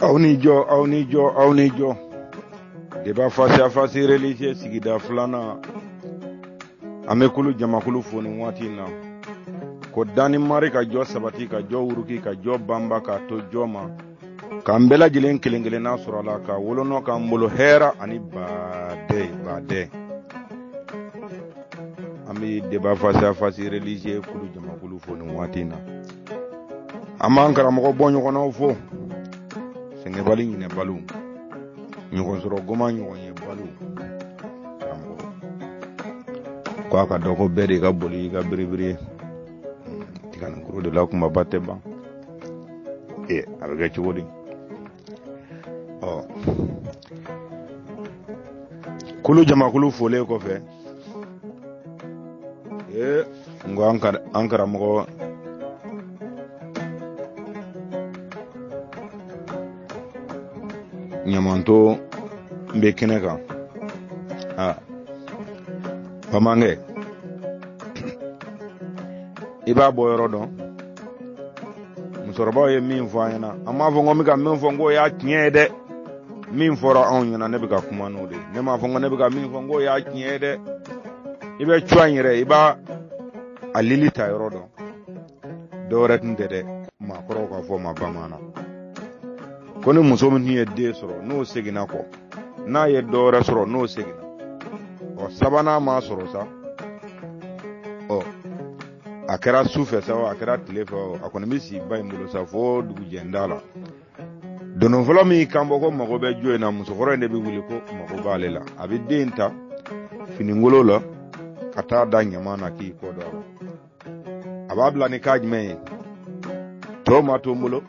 aw ni jɔ débat face à face religieux sigida filana an bɛ kulu jamakulu fo nin waati in na ko dani mari ka jɔ sabati ka jɔ wuruki ka jɔ banba ka to jɔ ma k'an bɛɛ lajɛlen kelen kelenna sɔrɔ a la ka wolonɔ k'an bolo hɛra ani baadɛ an bɛ débat face à face religieux kulu jamakulu fo nin waati in na an b'an karamɔgɔ bɔ ɲɔgɔnnaw fo sɛgɛnbali ɲinɛbaliw ɲɔgɔn sɔrɔ goma ɲɔgɔn ye baliw karamɔgɔ ko a ka dɔn ko bɛɛ de ka boli i ka biribiri tiganinkuru de la kumaba tɛ ban a bɛ kɛ cogo di kulu jamakulu folen kɔfɛ n ko an karamɔgɔ ɲamanto n bɛ kɛnɛ kan bamankɛ i b'a bɔ yɔrɔ dɔn musokɔrɔbaw ye min fɔ an ɲɛna an m'a fɔ n ko n bɛ ka min fɔ n ko y'a tiɲɛ ye dɛ min fɔra anw ɲɛna ne bɛ ka kuma n'o de ye ne m'a fɔ n ko ne bɛ ka min fɔ n ko y'a tiɲɛ ye dɛ i bɛ cu an yɛrɛ i b'a a lili ta yɔrɔ dɔn dɔwɛrɛ tun tɛ dɛ maakɔrɔw ka fɔ ma bamanan ko ni muso min ye den sɔrɔ n'o seginna kɔ n'a ye dɔwɛrɛ sɔrɔ n'o seginna sabanan m'a sɔrɔ sa a kɛra su fɛ sa a kɛra tile fɛ a kɔni bɛ si ba in bolo sa fo dugujɛda la donon fɔlɔ min kan bɔ ko mago bɛ jo in na musokɔrɔ in de bɛ wuli ko mago b'ale la a bɛ den ta finingolo la ka taa da ɲama na k'i kɔ dɔ a b'a bila ni k'a jumɛn ye tɔw ma to n bolo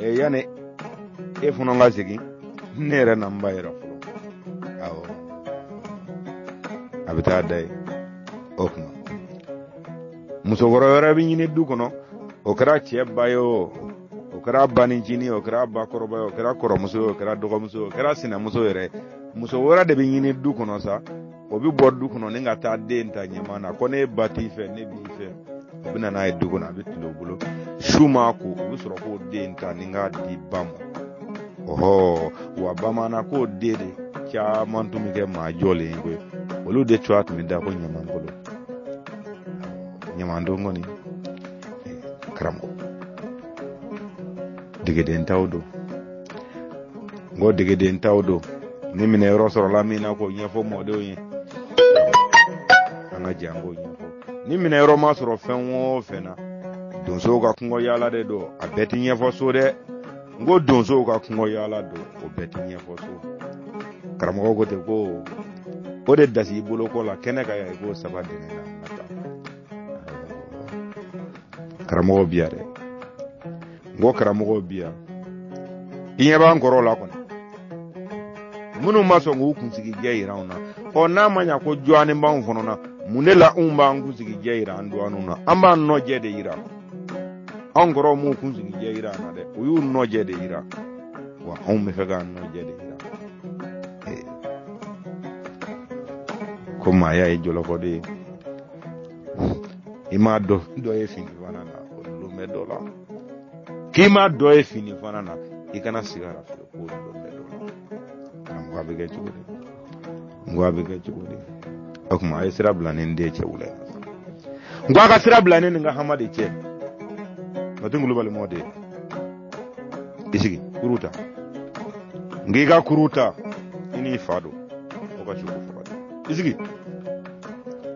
yanni e fana ka segin ne yɛrɛ na n ba yɛrɛ fɔlɔ awɔ a bɛ taa da ye o kuma musokɔrɔ wɛrɛ bɛ ɲini du kɔnɔ o kɛra cɛ ba ye o kɛra banincinin o kɛra bakɔrɔba ye o kɛra kɔrɔmuso ye o kɛra dɔgɔmuso ye o kɛra sinamuso yɛrɛ muso wɛrɛ de bɛ ɲini du kɔnɔ sa o bɛ bɔ du kɔnɔ ni ka taa den ta ɲama na ko ne ba t'i fɛ ne b'i fɛ o bɛ na n'a ye du kɔnɔ a bɛ tile o bolo su m'a ko o bɛ sɔrɔ k'o den ta ni k'a di ba ma wa bamanan k'o den de caman tun bɛ kɛ maa jɔlen ye koyi olu de cogoya tun bɛ da ko ɲamankolo ɲamandon kɔni karamɔgɔ degeden taw don n ko degeden taw don ni minɛ yɔrɔ sɔrɔla min na k'o ɲɛfɔ mɔdenw ye an ka jɛ an k'o ɲɛfɔ ni minɛ yɔrɔ ma sɔrɔ fɛn o fɛn na donsow ka kungɔ yaala de don a bɛɛ ti ɲɛfɔ so dɛ n ko donsow ka kungɔ yaala don o bɛɛ ti ɲɛfɔ so karamɔgɔ ko ten ko o de dasi i bolo kɔ la kɛnɛ ka ya i k'o saba dɛnɛ na karamɔgɔ bi yan dɛ n ko karamɔgɔ bi yan i ɲɛ b'an kɔrɔ la kɔni minnu ma sɔn k'u kunsigi jɛ yira anw na n'a ma ɲa ko jɔnni b'anw fana na mun de la anw b'an kunsigi jɛ yira an dɔgɔninw na an b'an nɔjɛ de yira anw kɔrɔw m'u kunsigi jɛ yira an na dɛ o y'u nɔjɛ de yira wa anw bɛ fɛ k'an nɔjɛ de yira ko maaya ye jɔlɔkɔ de ye i m'a dɔ ye fini fana na o dulon bɛ dɔ la k'i m'a dɔ ye fini fana na i kana sigara fɛ k'o dulon bɛ dɔ la n ko a bɛ kɛ cogo di o kuma a ye sira bila ni n den cɛ wula n ko a ka sira bila ni nin ka hama de cɛ Mati Kulubali mɔ de i sigi kuru ta n k'i ka kuru ta i n'i fa don o ka cogo fɔ i sigi a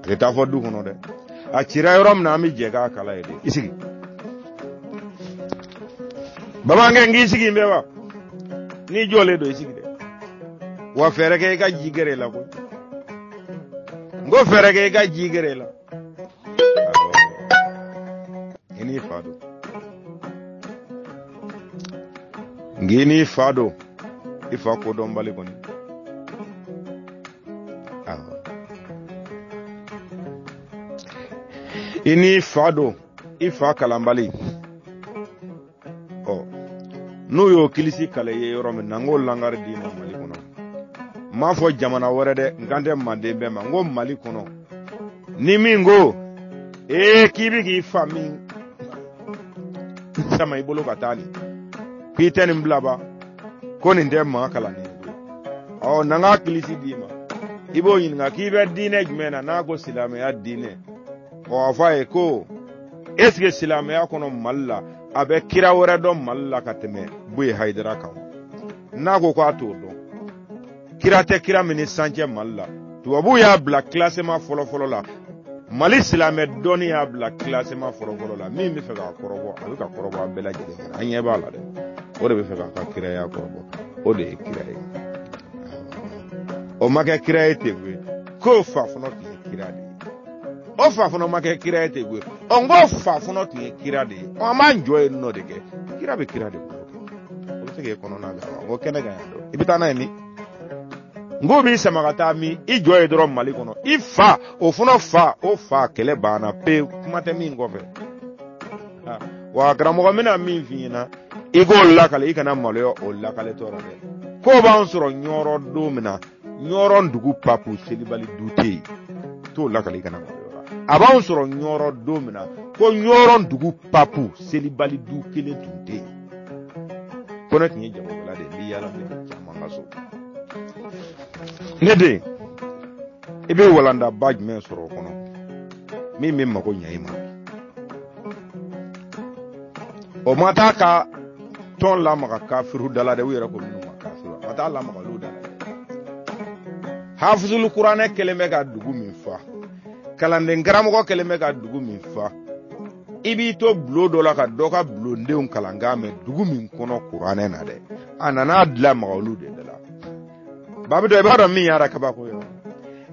tɛ taa fɔ du kɔnɔ dɛ a cira yɔrɔ min na an bɛ jɛ k'a kala ye de i sigi bamankɛ n k'i sigi n bɛ wa n'i jɔlen don i sigi dɛ wa fɛɛrɛ kɛ i ka ji gɛrɛ i la koyi n ko fɛɛrɛ kɛ i ka ji gɛrɛ i la i n'i fa don n k'i n'i fa don i fa kodɔnbali kɔni i n'i fa don i fa kalanbali n'u y'o kilisi kale ye yɔrɔ min na n k'o langari d'i ma Mali kɔnɔ n m'a fɔ jamana wɛrɛ dɛ n kan tɛ manden bɛɛ ma n ko Mali kɔnɔ ni min ko k'i bɛ k'i fa min sama i bolo ka taa nin k'i tɛ nin bila ba ko nin tɛ maa kalanni ye na nga kilisi d'i ma i b'o ɲininka k'i bɛ diinɛ jumɛn na n'a ko silamɛya diinɛ a fɔ a ye ko est ce que silamɛya kɔnɔ Mali la a bɛ kira wɛrɛ dɔn Mali la ka tɛmɛ Buye Hayidara kan n'a ko k'a t'o dɔn kira tɛ kira min ni sancɛ Mali la tubabu y'a bila classement fɔlɔ la Mali silamɛ dɔnni y'a bila classement fɔlɔ la min bɛ fɛ k'a kɔrɔbɔ a bɛ ka kɔrɔbɔ a bɛɛ lajɛlen kɔrɔ an ɲɛ b'a la dɛ o de bɛ fɛ k'a ka kiraya kɔrɔbɔ o de ye kira ye o ma kɛ kira ye ten koyi k'o fa fana tun ye kira de ye o fa fana ma kɛ kira ye ten koyi n ko fa fana tun ye kira de ye an b'an jɔ yen nɔ de kɛ kira bɛ kira de bolo o bɛ se k'e kɔnɔna gan o kɛnɛ kan yan dɔn i bɛ taa n'a ye min n ko b'i sama ka taa min i jɔ ye dɔrɔn Mali kɔnɔ i fa o fana fa o fa kɛlɛ banna pewu kuma tɛ min kɔfɛ wa karamɔgɔ bɛna min f'i ɲɛna i k'o lakale i kana maloya o lakale tɔ la dɛ ko b'an sɔrɔ ɲɔrɔ don min na ɲɔrɔ dugu papu selibali du tɛ yen t'o lakale i kana maloya a b'an sɔrɔ ɲɔrɔ don min na ko ɲɔrɔ dugu papu selibali du kelen tun tɛ yen ko ne tun ye jagokɛla de ye n bɛ yaala min caman ka so ne den i bɛ walandaba jumɛn sɔrɔ o kɔnɔ min bɛ mago ɲɛ i ma o ma taa ka tɔn lamaga kafiru dala dɛ u yɛrɛ ko minnu ma kafiru ma taa lamaga olu dala dɛ hafizul kuranɛ kɛlen bɛ ka dugu min fa kalanden karamɔgɔ kɛlen bɛ ka dugu min fa i b'i to bulon dɔ la ka dɔ ka bulondenw kalan k'a mɛn dugu min kɔnɔ kuranɛ na dɛ a nana dilan maga olu de la babi dɔ i b'a dɔn min yara kabako ye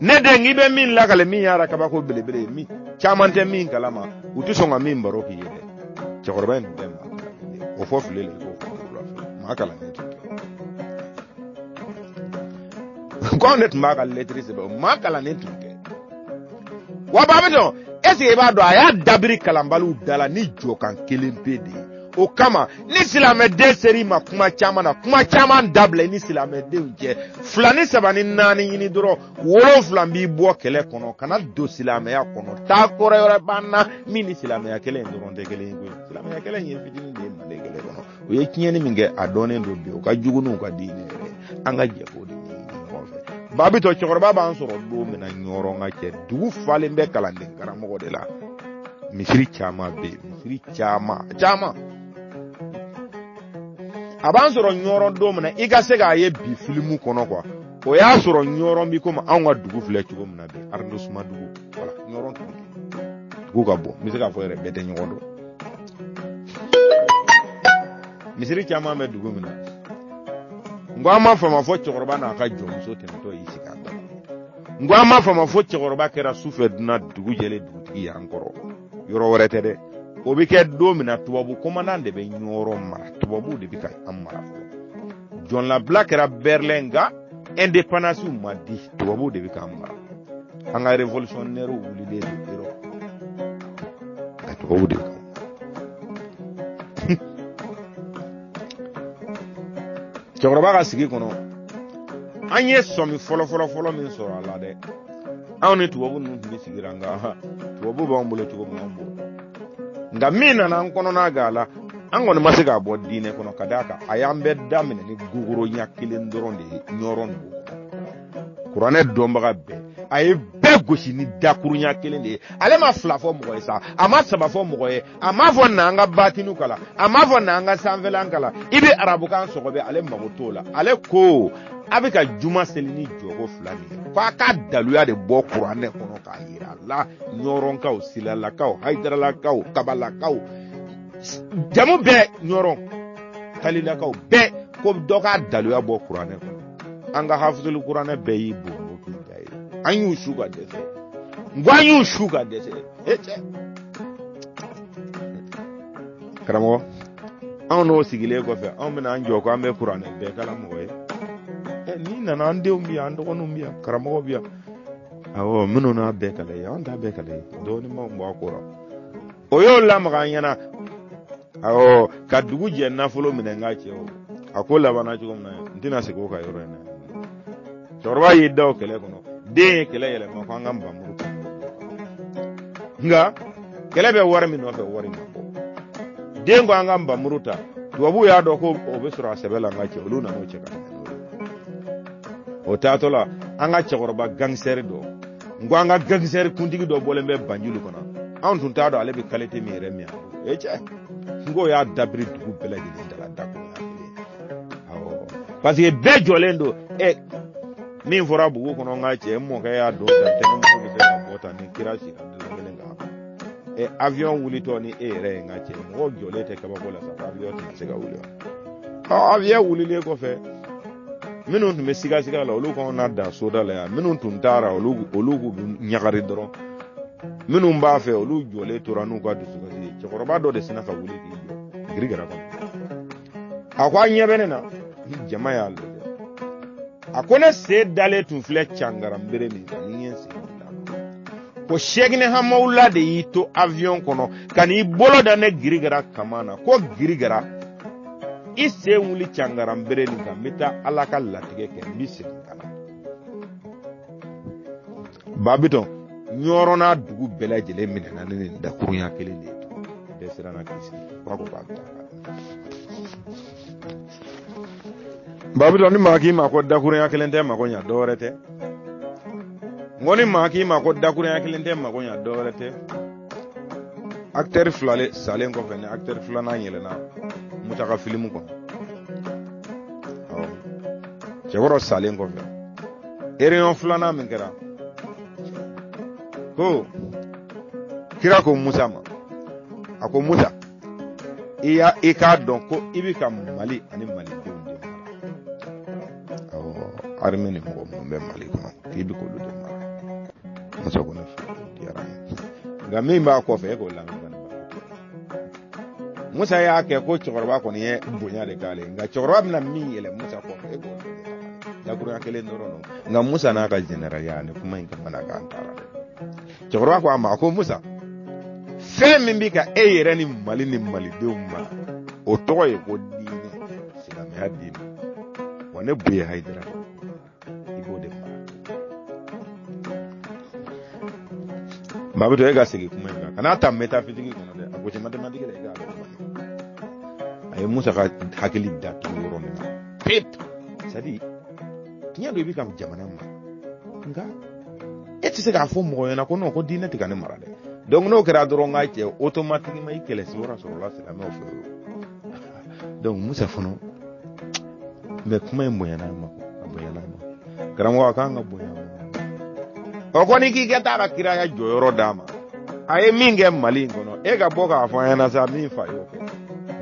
ne den i bɛ min lakale min yara kabako belebele ye caman tɛ min kalama u tɛ sɔn ka min baro k'i ye dɛ cɛkɔrɔba in tun tɛ o fɔ file la i k'o fɔ wula fɛ maa kalannen tun tɛ ko anw de tun b'a ka lɛtiri sɛbɛn maa kalannen tun tɛ wa babi dɔn est ce que i b'a dɔn a y'a dabiri kalanbaliw da la ni jɔkan kelen pe de ye o kama ni silamɛden ser'i ma kuma caman na kuma caman dabila i ni silamɛdenw cɛ 2 ni 3 ni 4 ɲini dɔrɔn 7 b'i bɔ kɛlɛ kɔnɔ kana don silamɛya kɔnɔ taa kɔrɔ wɛrɛ b'an na min ni silamɛya kɛlɛ in dɔrɔn tɛ kelen ye koyi silamɛya kɛlɛ in ye fitinin de ye Mali kɛlɛ kɔnɔ o ye tiɲɛni min kɛ a dɔnnen don bi o ka jugu n'u ka diinɛ yɛrɛ an ka jɛ k'o de ɲini ɲɔgɔn fɛ babi tɔ cɛkɔrɔba b'an sɔrɔ don min na ɲɔrɔ ka cɛ dugu falen bɛ kalanden karamɔgɔ de la misiri caman bɛ yen misiri caman a b'an sɔrɔ ɲɔrɔ don min na i ka se k'a ye bi filimu kɔnɔ quoi o y'a sɔrɔ ɲɔrɔ bi komi anw ka dugu filɛ cogo min na bi arrondissement dugu voilà ɲɔrɔ dugu ka bon n bɛ se k'a fɔ yɛrɛ bɛɛ tɛ ɲɔgɔn dɔn misiri caman bɛ dugu min na n ko an m'a fama fɔ cɛkɔrɔba n'a ka jɔnmuso tɛmɛtɔ y'i sigi an kɔrɔ n ko an m'a fama fɔ cɛkɔrɔba kɛra sufɛ dunan dugu jɛlen dugutigi y'an kɔrɔ yɔrɔ wɛrɛ tɛ dɛ o bɛ kɛ don min na tubabu commandant de bɛ ɲɔrɔ mara tubabu de bɛ ka an mara fɔlɔ jɔnlabila kɛra Berlin nka indépendance ma di tubabu de bɛ k'an mara an ka révolutionnaire wulilen de yɔrɔ nka tubabu de bɛ k'an cɛkɔrɔba ka sigi kɔnɔ an ye sɔmi fɔlɔ min sɔrɔ a la dɛ anw ni tubabu ninnu tun bɛ sigira nka tubabu b'an bolo cogo min an bolo nka min nana an kɔnɔna gan la an kɔni ma se k'a bɔ diinɛ kɔnɔ ka d'a kan a y'an bɛɛ daminɛ ni gogoro ɲɛ kelen dɔrɔn de ye ɲɔrɔ dugu kuranɛ dɔnbaga bɛɛ a ye bɛɛ gosi ni dakuru ɲɛ kelen de ye ale ma 2 fɔ mɔgɔ ye sa a ma 3 fɔ mɔgɔ ye a m'a fɔ n'an ka batinu kala a m'a fɔ n'an ka sanfɛlan kala i bɛ arabukan sɔgɔbɛ ale mago t'o la ale ko a bɛ ka juma seli ni jɔko 2 min ye ko a ka daluya de bɔ kuranɛ kɔnɔ k'a yira la ɲɔrɔnkaw silalakaw hayidaralakaw kabalakaw jamu bɛɛ ɲɔrɔn kalilakaw bɛɛ ko dɔ ka daluya bɔ kuranɛ kɔnɔ an ka hafizul kuranɛ bɛɛ y'i bon an y'u su ka dɛsɛ n ko an y'u su ka dɛsɛ cɛ karamɔgɔ anw n'o sigilen kɔfɛ anw bɛna an jɔ ko an bɛ kuranɛ bɛɛ kala mɔgɔ ye n'i nana an denw bi yan an dɔgɔninw bi yan karamɔgɔ bi yan awɔ minnu n'a bɛɛ kala ye an t'a bɛɛ kala ye dɔɔnin ma bɔ a ko la o y'o lamaga an ɲɛna awɔ ka dugu jɛ nafolo minɛ n ka cɛ o a ko labanna cogo min na n tɛna segin o ka yɔrɔ in na cɛkɔrɔba y'i da o kɛlɛ kɔnɔ den ye kɛlɛ yɛlɛma ko an ka nbamuru ta nka kɛlɛ bɛ wari min nɔfɛ wari ma bɔ den ko an ka nbamuru ta tubabu y'a dɔn ko o bɛ sɔrɔ a sɛbɛn la an ka cɛ olu nana o cɛ ka o taatɔ la an ka cɛkɔrɔba gangsɛri dɔ n ko an ka gangsɛri kuntigi dɔ bɔlen bɛ banjulu kɔnɔ anw tun t'a dɔn ale bɛ qualité min yɛrɛ min a cɛ n ko y'a dabiri dugu bɛɛ lajɛlen dala dako parce que bɛɛ jɔlen don min fɔra bugu kɔnɔ n ka cɛ mɔkɛ y'a dɔn tɛnɛmuso bɛ se ka bɔ tan ni kira sira kelen kan avion wulitɔ ni e yɛrɛ ye n ka cɛ mɔgɔ jɔlen tɛ kabako la sa avion tɛ se ka wuli avion wulilen kɔfɛ minnu tun bɛ sigasiga la olu kɔnɔ na dan soda la yan minnu tun taara olu k'u ɲagari dɔrɔn minnu b'a fɛ olu jɔlen tora n'u ka dusukasi ye cɛkɔrɔba dɔ de sina ka wuli k'i jɔ girigara kɔnɔ a ko a ɲɛ bɛ ne na jama y'a lajɛ a ko ne sen dalen tun filɛ cangaranbere min kan ni ye sen ko Sɛkinɛ Hamawula de y'i to avion kɔnɔ ka n'i bolo da ne girigara kaman na ko girigara i sen wuli cangaranbere nin kan n bɛ taa Ala ka latigɛ kɛ n bɛ segin ka na Babitɔn ɲɔrɔnna dugu bɛɛ lajɛlen minɛna ne nin dakurunya kelen de ye bɛɛ siranna k'i sigi ko k'a bɛ taa Babitɔn ni maa k'i ma ko dakurunya kelen tɛ mako ɲa dɔwɛrɛ tɛ n ko ni maa k'i ma ko dakurunya kelen tɛ mako ɲa dɔwɛrɛ tɛ acteur fila salen kɔfɛ ni acteur filanan yɛlɛnna Mutaka filimu kɔnɔ cɛkɔrɔ salen kɔfɛ réunion filanan min kɛra ko kira ko Musa ma a ko Musa i k'a dɔn ko i bɛ ka Mali ani Malidenw de mara armée ni mɔgɔ minnu bɛ Mali kɔnɔ k'i bɛ k'olu de mara Musa ko ne diyara n ye nka min b'a kɔfɛ e k'o lamɛn Musa y'a kɛ ko cɛkɔrɔba kɔni ye bonya de k'ale nka cɛkɔrɔba bɛna min yɛlɛ Musa kɔfɛ e k'o dɔn dakurunya kelen dɔrɔn don nka Musa n'a ka général ya ni kuma in kamana kan taara cɛkɔrɔba ko a ma ko Musa fɛn min bɛ ka e yɛrɛ ni Mali ni Malidenw mara o tɔgɔ ye ko diinɛ silamɛya diinɛ wa ne Buye Hayidara i b'o de mara Babitɔn e ka segin kuma in kan kana ta métaphysique kɔnɔ dɛ a gosi mathématique de e ka a ye Musa ka hakili datugu yɔrɔ min na pep c'est à dire tiɲɛ don i bɛ ka jamana mara nka e tɛ se k'a fɔ mɔgɔ ɲɛna ko non ko diinɛ tɛ ka ne mara dɛ donc n'o kɛra dɔrɔn k'a cɛ automatiquement i kɛlɛ sigiyɔrɔ sɔrɔla silamɛw fɛ donc Musa fana mais kuma in bonyana a ma karamɔgɔ a kan ka bonya o kɔni k'i kɛ taa ka kiraya jɔyɔrɔ d'a ma a ye min kɛ Mali in kɔnɔ e ka bɔ k'a fɔ an ɲɛna sa min fa y'o kɛ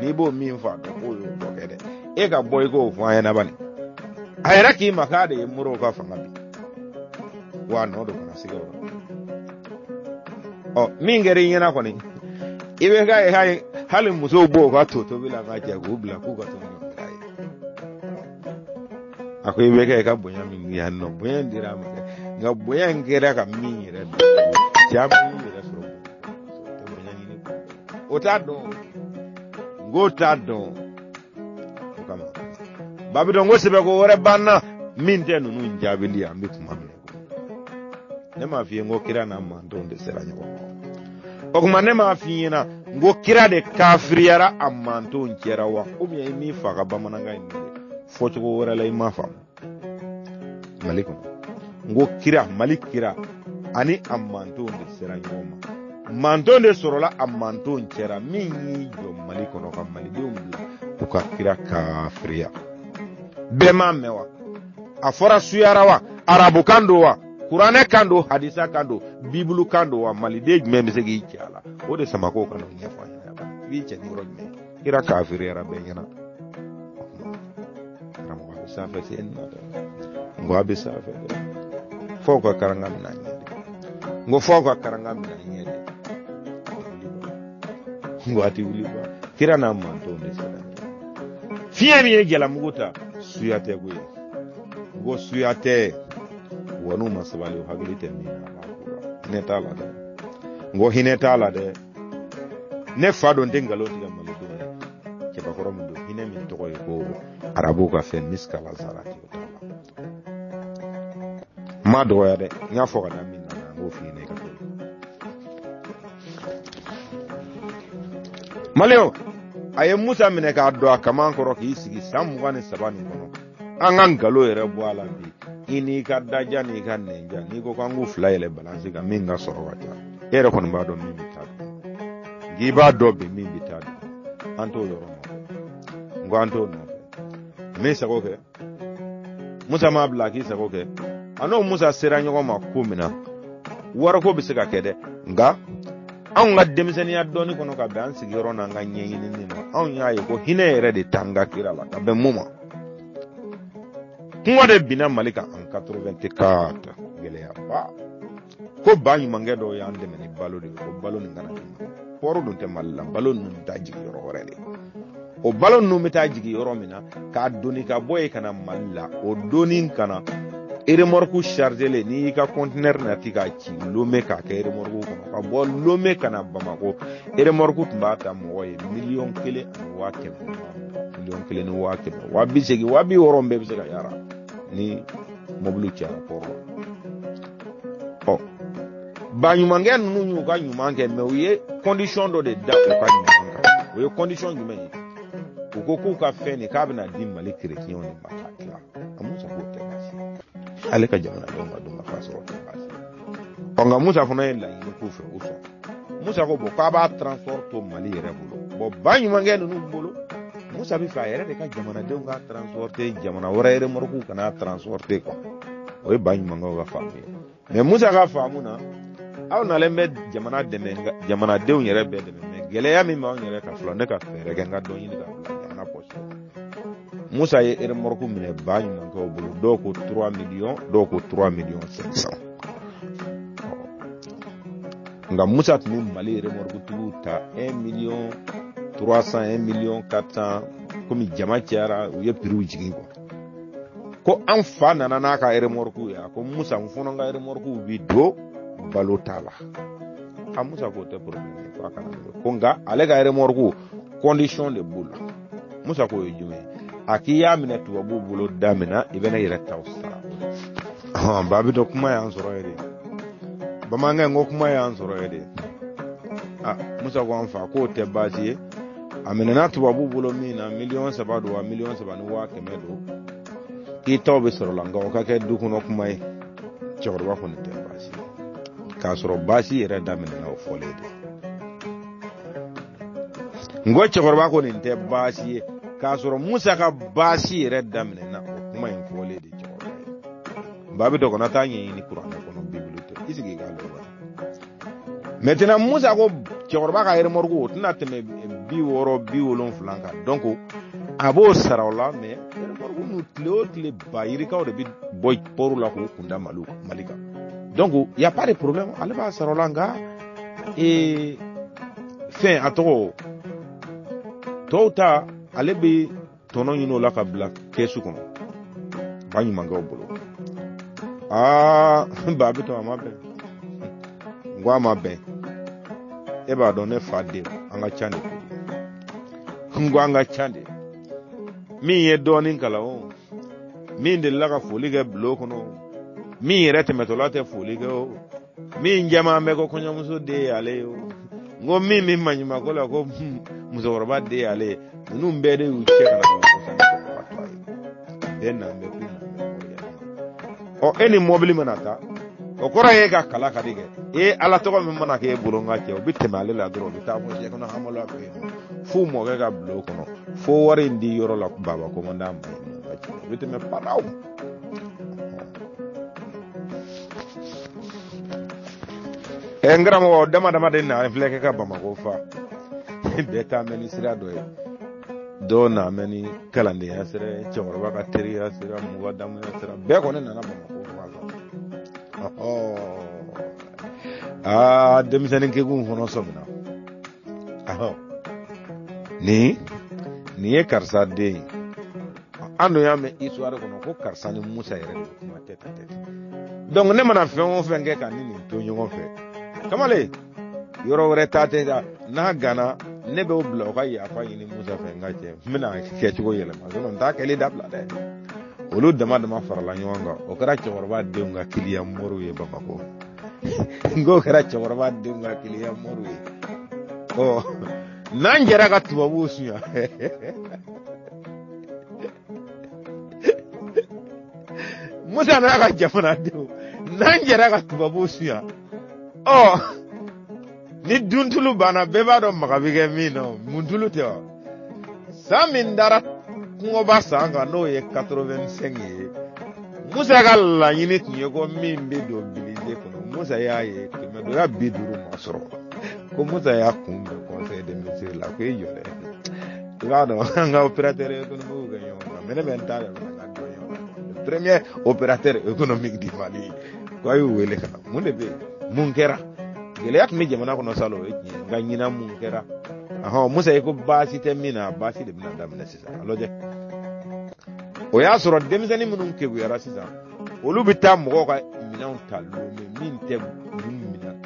n'i b'o min fa dɔn k'o y'o dɔ kɛ dɛ e ka bɔ i k'o fɔ an ɲɛna bani a yɛrɛ k'i ma k'a de ye Modibo ka fanga bi wa a nɔ don kana siga o la min kɛra i ɲɛna kɔni i bɛ k'a ye hali musow b'o ka to tobi la k'a cɛ k'u bila k'u ka to ɲɔgɔn kɛra ye a ko i bɛ kɛ i ka bonya min yan nɔ bonya in dira a ma dɛ nka bonya in kɛra ka min yɛrɛ dɔn caman yɛrɛ sɔrɔ bonya ɲini o t'a dɔn ngo t'a dɔn o kama Babitɔn ko sɛbɛko wɛrɛ banna min tɛ ninnu jaabili an bɛ kuma min ne m'a f'i ye n ko kira n'a mantonw de sera ɲɔgɔn ma o tuma ne m'a f'i ɲɛna n ko kira de kafiriyara a mantonw cɛra wa ou bien i m'i fa ka bamanankan in fɔ cogo wɛrɛ la i m'a faamu Mali kɔnɔ n ko kira Mali kira ani a mantonw de sera ɲɔgɔn ma mantonw de sɔrɔla a mantonw cɛra min y'i jɔ Mali kɔnɔ ka Malidenw bila u ka kira kafiriya bɛɛ m'a mɛn wa a fɔra suyara wa arabukan don wa kuranɛ kan don hadisa kan don bibulu kan don wa Maliden jumɛn bɛ se k'i cɛ a la o de sama k'o kana ɲɛfɔ a ɲɛna i b'i cɛ ni yɔrɔ jumɛn kira kafiriyara bɛɛ ɲɛna karamɔgɔ a bɛ sanfɛ sen na dɛ n ko a bɛ sanfɛ dɛ fɔ ka karanga minɛ ɲɛ de n ko fɔ ka karanga minɛ ɲɛ de n ko a tɛ wuli ba kira n'a mantonw de sera fiɲɛ min ye jalamugu ta suya tɛ koyi n ko suya tɛ wa n'u ma sabali o hakili tɛ min na hinɛ t'a la dɛ n ko hinɛ t'a la dɛ ne fa don tɛ nkalon tigɛ Malidenw ye cɛbakɔrɔ min don hinɛ min tɔgɔ ye ko arabuw ka fɛn miskala zarati o t'a la n ma dɔgɔya dɛ n y'a fɔ ka da min na n k'o f'i ɲɛna i ka to Maliyɛnw aye Musa mine ka do akaman koro ki sigi samugani sabani kono anga ngalo yere bo ala bi ini ka daja ni ka nenja ni ko kangu fla yele balance ga minga soro wata ere kono ba do mi bitado giba do be mi bitado anto yoro ngo anto no me sako ke Musa ma blaki sako ke ano Musa sera nyogo ma kumina wara ko bisika kede nga an ga demiseniya doni kono ka be an sigiro na nga nyeyini ni no an yaye ko hine yere de tanga kira la ka be muma kunwa de bina malika en 84 gele ya ba ko banyu mangedo ya ande meni balo de ko balo ni ngana poro dun te malla balo nun taji yoro horele o balo nun metaji yoro mina ka doni ka boye kana malla o doni kana remorque chargé le ni ka conteneur na tika ci lome ka ke remorque ko ka bo lome kana Bamako remorque tamba ta moye million kele wa ke million kele ni wa ke wa bi segi wa bi worombe bi sega yara ni mobulu ci rapport o ba ñu mangen nu ñu ka ñu manke me wiye condition do de da ko ka ñu wiye condition ñu me ko ko ka fe ni ka bina dim mali chrétien ni makatla amu so ko te ale ka jamana do ma do ma fasoro te basi onga Musa fona la ni ko fe uso Musa ko bo ka ba transport to mali yere bolo bo banyu mangen nu bolo Musa bi fa yere de ka jamana do nga transporter jamana wora yere morku kana transporter ko o banyu mango ga fa mais Musa ga fa muna aw na lembe jamana de menga jamana de yere be de me gele ya mi ma yere ka flo ne ka fere ga nga do yin ga jamana poste Musa ye ere morku mine banyu mango bolo do ko 3 millions do ko 3 millions 500 nga Musa tumi mali ere morku tuta 1 million 300 1 million 400 comme jama tiara u ye piru jigi ko an fa nana na ka ere morku ya ko Musa mfono nga ere morku bi do balotala a Musa ko te problème ko kana ko nga ale ga ere morku condition de boule Musa ko yume akiya mine tuwa bulo damina ibena yere tawsara babi do kuma ya ansoro yede bamanga ngo kuma ya ansoro yede Musa ko anfa ko te basi amina na tuwa bulo mina million sabado wa million sabanu wa kemedo ki tawbe soro langa o ka ke dukuno kuma yi chorwa ko ne te basi ka soro basi yere damina na o folede ngo chorwa ko ne te basi ka soro Musa ka basi yere damine na kuma in fole de choro babi to kona tanyi ni Qur'an ko no bible to isigi ga lo maintenant Musa ko choro ba ka yere morgo tuna teme bi woro bi wolon flanka donc abo sarawla mais yere morgo nu tle bayiri ka o de bi boy poru la ko kunda malika donc y a pas de problème ale ba sarawla nga et fin ato tota ale be tono yino la ka bla kesu kono banyu manga bolo ba bi to ma be ngwa ma be e ba do ne fade anga chande ngwa anga chande mi ye do nin kala o mi de la ka foli ga blo kono mi rete metolate foli ga o mi njama me ko konya muso de ale o ngo mi manyuma ko la ko muso worba de ale nu mbede u cheka na ko sanko den na me o eni mobili manata o kora ye ga kala kadige ala to ko mi mana ke bulu ngake o bitte male la dro bita mo je kono hamolo ko fu mo ga blo kono fo wari ndi yoro la baba ko manda mbay bitte me paraw engramo o dama de na fleke ka bama ko fa beta meni sira do na meni kalande ya sira chorba ka teri ya sira muwa damu ya sira be ko ne nana bama ko fa demisanin ke gun hono somna ni e karsa de ando ya me histoire ko no ko karsa ni Musa yere ma tete donc ne mana fe on fe ngeka ni to nyongo fe kamale yoro retate na gana ne be oblo ka ya fa yini Musa fe ngache mina ke ci ko yele ma non ta kele dabla de olu dama farala nyonga o kara ci worba de nga kiliya moru ye Bamako ngo kara ci worba de nga kiliya moru ye N'an jɛra ka tubabuw suɲa Musa n'a ka jamanadenw n'an jɛra ka tubabuw suɲa ni duntulu banna bɛɛ b'a dɔn maga bɛ kɛ min na muntulu tɛ wa san min dara kungoba san kan n'o ye 85 ye Musa ka laɲini tun ye ko min bɛ don Bilize kɔnɔ Musa y'a ye 250 ma sɔrɔ ko Musa y'a kunbɛn conseil des ministres la ko i jɔ dɛ i b'a dɔn an ka opérateur économique kɛ ɲɔgɔn kan mais ne bɛ n ta dɔn ka dɔn ɲɔgɔn kan premier opérateur économique du Mali ko a y'u wele ka na mun de bɛ yen mun kɛra gɛlɛya tun bɛ jamana kɔnɔ salon o ye tiɲɛ nka ɲinan mun kɛra Musa ye ko baasi tɛ min na baasi de bɛna daminɛ sisan a lajɛ o y'a sɔrɔ denmisɛnnin minnu kekuyara sisan olu bɛ taa mɔgɔw ka minɛnw ta Lomé min tɛ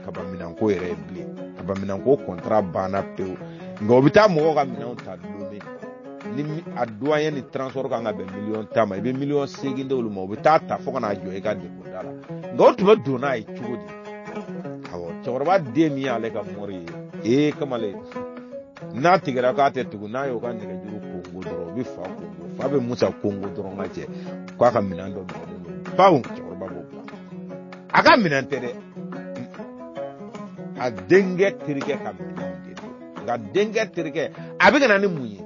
kaba minɛnko yɛrɛ ye bilen kaba minɛnko contrat banna pewu nka o bɛ taa mɔgɔw ka minɛnw ta Lomé ni a douanier ni transport kan ka bɛn 1,000,000 ma i bɛ 8,000,000 d'olu ma o bɛ taa ta fo ka n'a jɔ i ka dépôt da la nka o tun bɛ don n'a ye cogo di cɛkɔrɔba den min y'ale ka mɔri ye kamalen n'a tigɛra k'a tɛ tugu n'a y'o ka nɛgɛjuru kongo dɔrɔn o bɛ fa kongo fa bɛ Musa kongo dɔrɔn ka cɛ k'a ka minɛn dɔ minɛ bawu cɛkɔrɔba b'o bila a ka minɛn tɛ dɛ a denkɛ terikɛ ka minɛn de don nka denkɛ terikɛ a bɛ ka na ni mun ye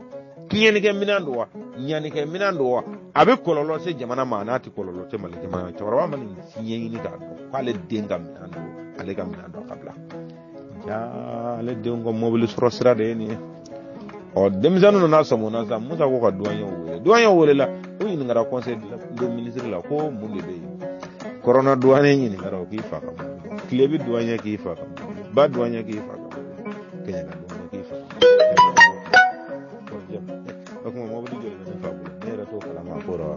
tiɲɛnikɛ minɛn don wa ɲanikɛ minɛn don wa a bɛ kɔlɔlɔ se jamana ma n'a tɛ kɔlɔlɔ se Mali jamana cɛkɔrɔba ma nin ɲɛɲini k'a dɔn k'ale den ka minɛn don ale ka minɛn dɔ ka bila ale denw ka mobili sɔrɔ sira de ye nin ye denmisɛnninw nana sɔmɔ na sisan Musa ko ka douanier welela o ɲininkara conseil des ministres la ko mun de bɛ yen kɔrɔna douanier ɲininkara o k'i fa ka mobili tile bɛ douanier k'i fa ka mobili ba douanier k'i fa ka mobili kɛɲɛ ka douanier k'i fa o kuma mobili joli bɛ ne fa bolo ne yɛrɛ t'o kalama ko rɔ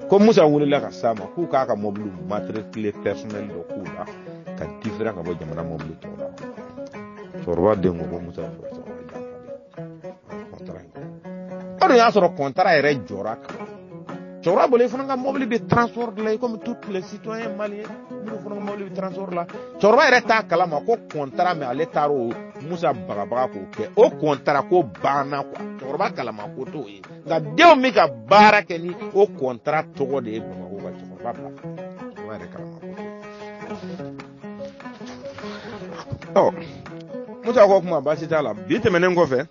ko Musa welela ka s'a ma k'u k'a ka mobili matriculé personnel dɔ k'u la ka différent ka bɔ jamana mobili tɔw la cɛkɔrɔba den ko Musa o y'a sɔrɔ contrat yɛrɛ jɔra kan cɛkɔrɔba bolo i fana ka mobili bɛ transport la i comme tous les citoyens maliens minnu fana ka mobili bɛ transport la cɛkɔrɔba yɛrɛ t'a kalama ko contrat mais ale taara o Musa bagabaga k'o kɛ o contrat ko banna quoi cɛkɔrɔba kalama ko t'o ye nka denw bɛ ka baara kɛ ni o contrat tɔgɔ de ye Bamakɔ ka cɛkɔrɔba bila cɛkɔrɔba yɛrɛ kalama ko Musa ko kuma baasi t'a la bi tɛmɛnen kɔfɛ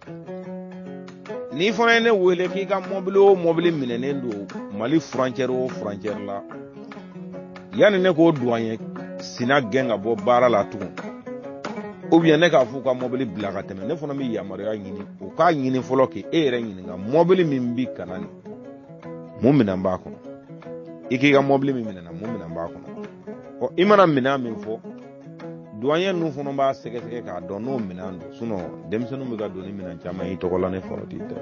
n'i fana ye ne wele k'i ka mobili o mobili minɛnen don Mali frontière o frontière la yanni ne k'o douanier sina gɛn ka bɔ baara la tugun ou bien ne k'a fɔ ka mobili bila ka tɛmɛ ne fana bɛ yamaruya ɲini o k'a ɲini fɔlɔ k'e yɛrɛ ɲininka mobili min bi kana nin mun minɛn b'a kɔnɔ i k'i ka mobili min minɛna mun minɛn b'a kɔnɔ i mana minɛn min fɔ douanier ninnu fana b'a sɛgɛsɛgɛ k'a dɔn n'o minɛn don sinon denmisɛnninw bɛ ka don ni minɛn caman i tɔgɔ la ne fɔlɔ t'i tɛ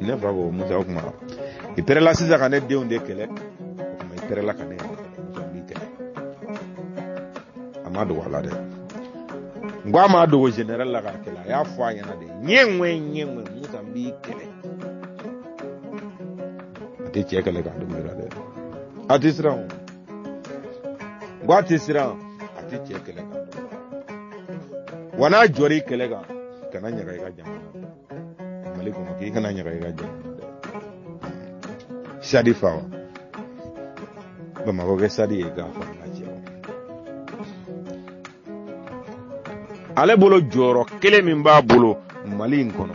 ne fa ko Musa o kuma i pɛrɛla sisan ka ne denw de kɛlɛ o kuma i pɛrɛla ka ne Musa b'i kɛlɛ a ma dogo a la dɛ n ko a ma dogo général la k'a kɛlɛ a y'a fɔ a ɲɛna de ɲɛŋɛ Musa b'i kɛlɛ a tɛ cɛ kɛlɛ k'a dogo la dɛ a tɛ siran o n ko a tɛ siran a tɛ cɛ kɛlɛ kan wa n'a jɔr'i kɛlɛ kan kana ɲaga i ka jamana Mali kɔnɔ k'i kana ɲaga i ka jamana sadi fa wa Bamakɔ kɛ sadi ye k'a fɔ ka cɛ ale bolo jɔyɔrɔ kelen min b'a bolo Mali in kɔnɔ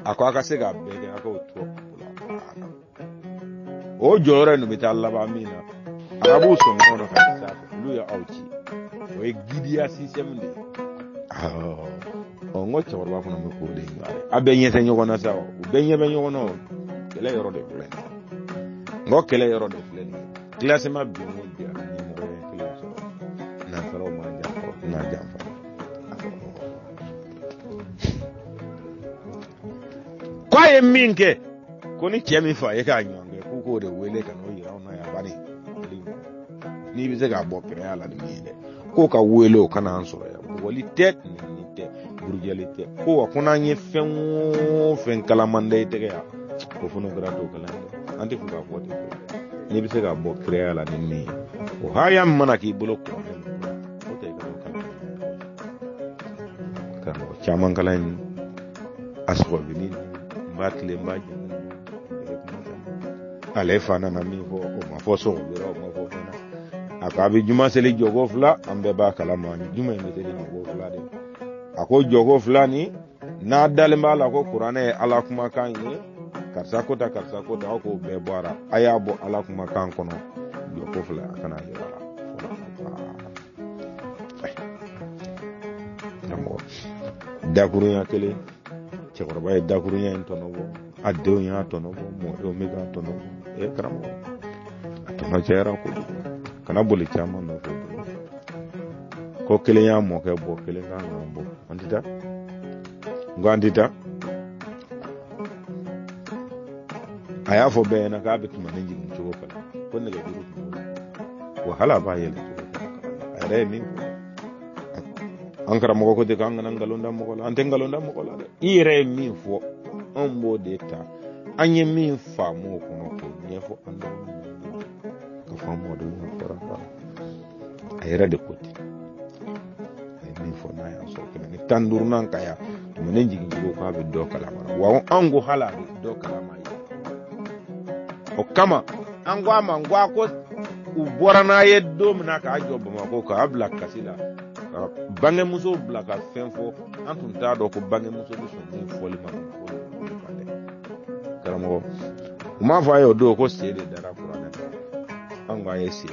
a ko a ka se k'a bɛɛ kɛ a k'o to o jɔyɔrɔ in bɛ taa laban min na arabuw sɔn ɲɔgɔn ka sa olu ye aw ci o ye gidiya système de ye n ko cɛkɔrɔba fana bɛ k'o de ɲɔgɔn a bɛɛ ɲɛ tɛ ɲɔgɔn na sa o bɛɛ ɲɛ bɛ ɲɔgɔn na o kɛlɛ yɔrɔ de filɛ n ko kɛlɛ yɔrɔ de filɛ nin ye classement bi o bi a ɲɛmɔgɔ ye kelen sɔrɔ nansaraw ma janfa n'a janfa ko a ye min kɛ ko ni cɛ min fa ye k'a ɲɔgɔn kɛ k'u k'o de wele ka n'o yira aw na yan bari n'i bɛ se k'a bɔ kɛrɛya la ni min ye dɛ k'o ka wele o kana an sɔrɔ yan bugɔli tɛ nɛni tɛ burujɛli tɛ ko wa ko n'an ye fɛn o fɛn kalaman da i tɛgɛ yan o fana kɛra t'o kalan dɛ an tɛ fɛ k'a fɔ ten n'i bɛ se k'a bɔ kɛrɛya la ni min ye o haya min mana k'i bolo kɔrɔlen o tɛ i ka karamɔgɔ caman kalan asgo bini batle mbaje ale fana na mi fo o ma fo so biro ma fo fana akabi juma seli jogo fula ambe ba kala ma juma me seli jogo fula de ako jogo fula ni na dalma la ko qur'ane ala kuma kan yi karsa kota ko be boara aya bo ala kuma kan kono jogo fula kana yi wala dakuru ya kele chekoroba e dakuru ya intonobo adeo ya tonobo mo omega tonobo e karamo atona jera ko kana boli chama no ko kele ya mo ke bo kele nga ngombo andita ngandita aya fo be na ka bitu manenji mchugo kala ko ne le duru wahala ba yele are mi ankara mo ko de kan nan galonda mo ko la ante galonda mo ko la ire mi fo ombo de ta anye mi fa mo ko no ko nye fo ando ka fa mo de mo fora fa ayra de koti ay mi fo na ya so ke ni tandur nan kaya to mo nenji ngi ko be do kala ma wa angu hala do kala ma o kama angu ama ngwa ko ubora na yeddo mna ka ajobo ma ko ka abla kasila bange muso bla ka fenfo antun ta do ko bange muso bi so ni foli ma ko karamo uma fa yo do ko sede dara qur'ana anga yesi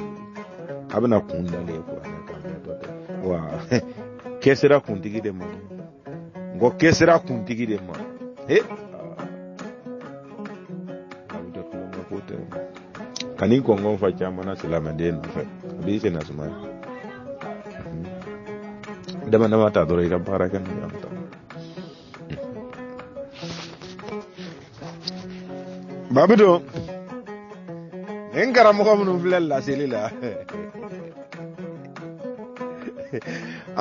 abana kunda le qur'ana ka to wa kesera kuntigi de ma ngo kesera kuntigi de ma he abudo ko mo ko te kanin ko ngon fa chama na salama de no fa bi se na suma dama ta dore ira barakan ya ta babido ngara mo ko mun flella selila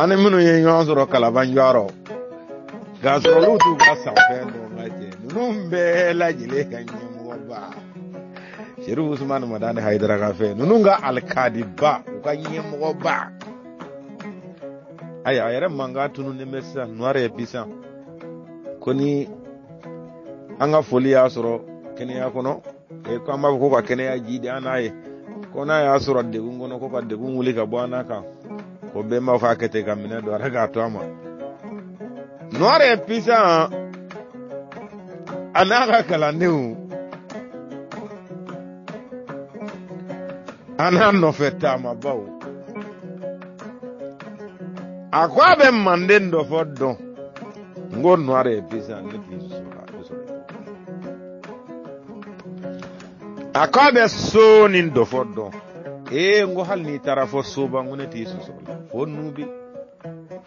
ane munu ye ngasoro kala banjaro gasoro lutu gasa fe no ngaje numbe la jile kanye mo ba Sheru Usman madane haidara ka fe nunga alkadi ba ukanye mo ba aya ayere manga tunu ne mesa noire bisa koni anga foli ya soro kene ya kono e ko amba ko ka kene ya jide anaye kona ya soro de ngono ko ka de nguli ka bwana ka ko be ma fa kete ka mine do raga to ama noire bisa anaka kala new ana no feta ma bawo akwa be mande ndo foddo ngo noire bisa ne biso akwa be so ni ndo foddo ngo hal ni tarafo soba ngone ti so fo nubi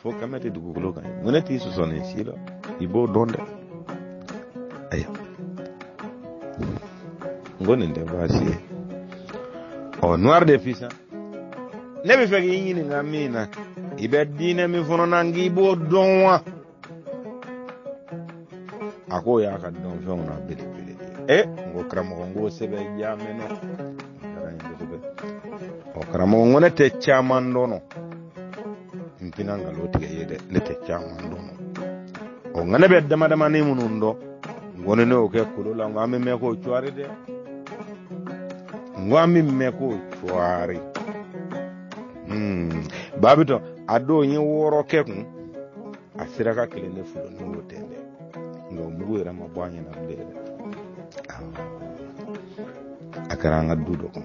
fo kamete dugulo kan ngone ti so ne sila ibo donde aya ngone nde basi o noir de pisa ne be fegi yini ngamina ibe dine mi fono nangi bo donwa ako ya ka don fe ona bele ngo kramo ngo sebe jameno o kramo ngone te chamando no mpinanga loti yede ne te chamando no o ngane be dama ni munundo ngone ne o ke kulola ngame me ko chwari de ngwami me ko chwari babito ado yin woro kekun asira ka kele ne fulo no wotende ngo muwera mabwanya na mbele akara nga dudo ko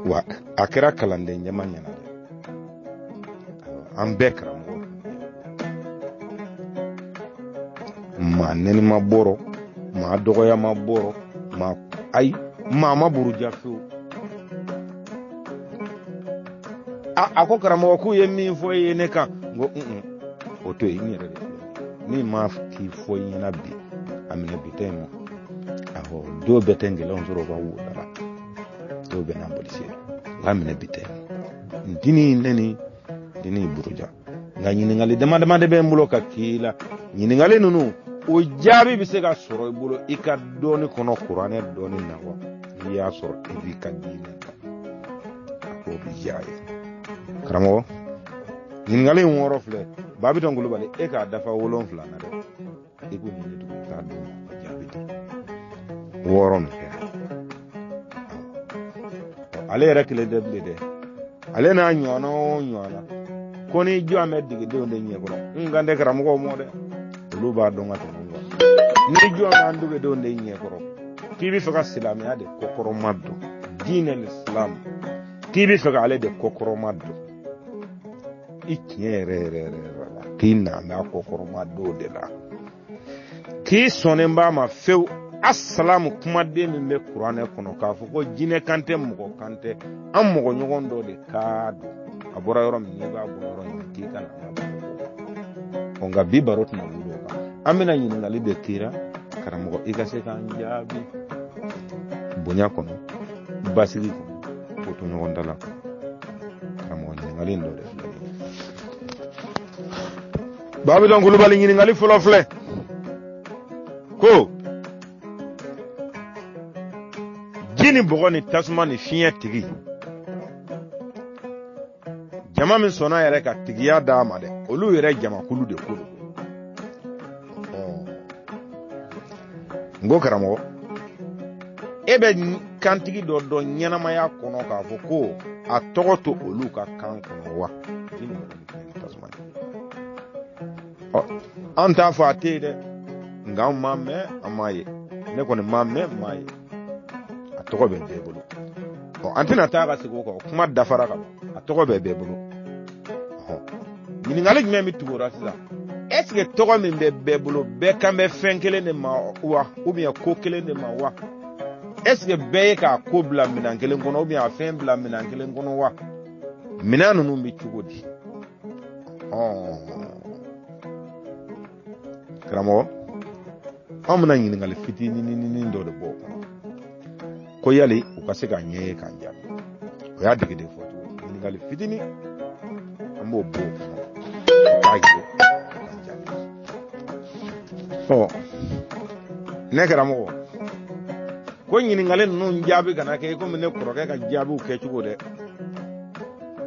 wa akara kalande nyamanya na ambekra mo ma neni maboro ma dogo ya maboro ma ai mama buru jafu ako karamo ku yemi fo yene ka ngo oto yinyere ni ma ki fo yena bi amine bitemo aho do betengele onzoro ba wudara do be na bolisi amine bitemo dini neni dini buruja nganyini ngali dama de be mbulo ka kila nyini ngali nunu o jabi bisega soro ibulo ikadoni kono qur'ane doni nawo ya soro ibika dini ko bijaye karamo nyini ngali woro fle babi tongulu bale e ka dafa wolon fla na de ego ni du ta do jabi woron ale yɛrɛ kile de bile de ale n'a ɲɔgɔnna o ɲɔgɔnna ko ni jɔ mɛ dege denw de ɲɛ kɔrɔ n tɛ karamɔgɔw mɔ dɛ olu b'a dɔn ka tɛmɛ ni jɔ m'an dege denw de ɲɛ kɔrɔ k'i bɛ fɛ ka silamɛya de kɔkɔrɔma dɔn diinɛ Islam k'i bɛ fɛ ka ale de kɔkɔrɔma dɔn i tiɲɛ yɛrɛ la k'i na n'a kɔkɔrɔma dɔn de la k'i sɔnnen b'a ma fewu asalamu kumaden min bɛ kuranɛ kɔnɔ k'a fɔ ko jinɛ kan tɛ mɔgɔ kan tɛ an mɔgɔ ɲɔgɔn dɔ de ka don a bɔra yɔrɔ min n'i b'a bɔ yɔrɔ min k'i ka na bɔ nka bi baro tɛna wuli o kan an bɛna ɲininkali de kɛra karamɔgɔ i ka se k'an jaabi bonya kɔnɔ basigi kɔnɔ k'o to ɲɔgɔn da la karamɔgɔ ɲininkali in dɔ de filɛ Babylon Kulubali ɲininkali fɔlɔ filɛ ko ji ni bɔgɔ ni tasuma ni fiɲɛ tigi jama min sɔnna yɛrɛ ka tigiya d'a ma dɛ olu yɛrɛ jamakulu de ko n ko karamɔgɔ e bɛ kantigi dɔ dɔn ɲɛnamaya kɔnɔ k'a fɔ ko a tɔgɔ to olu ka kan kɔnɔ wa an t'a fɔ a tɛ yen dɛ nka an m'a mɛn an m'a ye ne kɔni m'a mɛn n m'a ye a tɔgɔ bɛ bɛɛ bolo an tɛna taa ka segin o kan kuma dafara ka ban a tɔgɔ bɛ bɛɛ bolo ɲininkali jumɛn bɛ tugu o la sisan est-ce que tɔgɔ min bɛ bɛɛ bolo bɛɛ kan bɛ fɛn kelen de ma wa ou bien ko kelen de ma wa est-ce que bɛɛ ye k'a ko bila minɛn kelen kɔnɔ ou bien a fɛn bila minɛn kelen kɔnɔ wa minɛn ninnu bɛ cogo di karamɔgɔ an bɛna ɲininkali fitinin dɔ de bɔ o kɔnɔ ko yali u ka se k'a ɲɛ ye k'an jaabi o y'a dege de fɔ cogo ɲininkali fitinin an b'o bɔ o kɔnɔ k'a ye k'an jaabi ne karamɔgɔ ko ɲininkali ninnu jaabi kana kɛ komi ne kɔrɔkɛ ka jaabiw kɛ cogo dɛ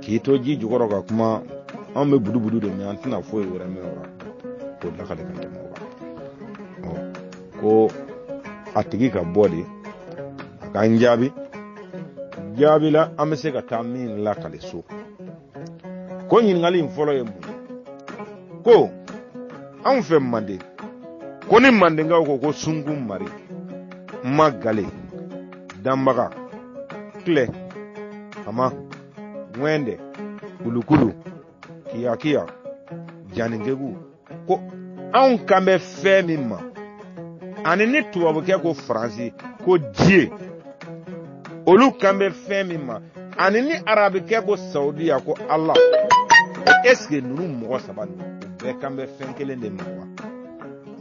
k'i to ji jukɔrɔ ka kuma an bɛ budu de mɛn an tɛna foyi wɛrɛ mɛn o la k'o lakale ka tɛmɛ o kan ko a tigi ka bɔ de a k'an jaabi jaabi la an bɛ se ka taa min lakale so ko ɲininkali in fɔlɔ ye mun ye ko anw fɛ Manden ko ni Mandenkaw ko sunkun mari Magale Dambaga Kile Ama Mwende Kulukulu Kiyakiya Janingegu ko anw kan bɛ fɛn min ma ani ni tubabukɛ ko Faransi ko Dieu olu kan bɛ fɛn min ma ani ni arabikɛ ko Saudiya ko Allah est-ce que ninnu mɔgɔ saba ninnu bɛɛ kan bɛ fɛn kelen de ma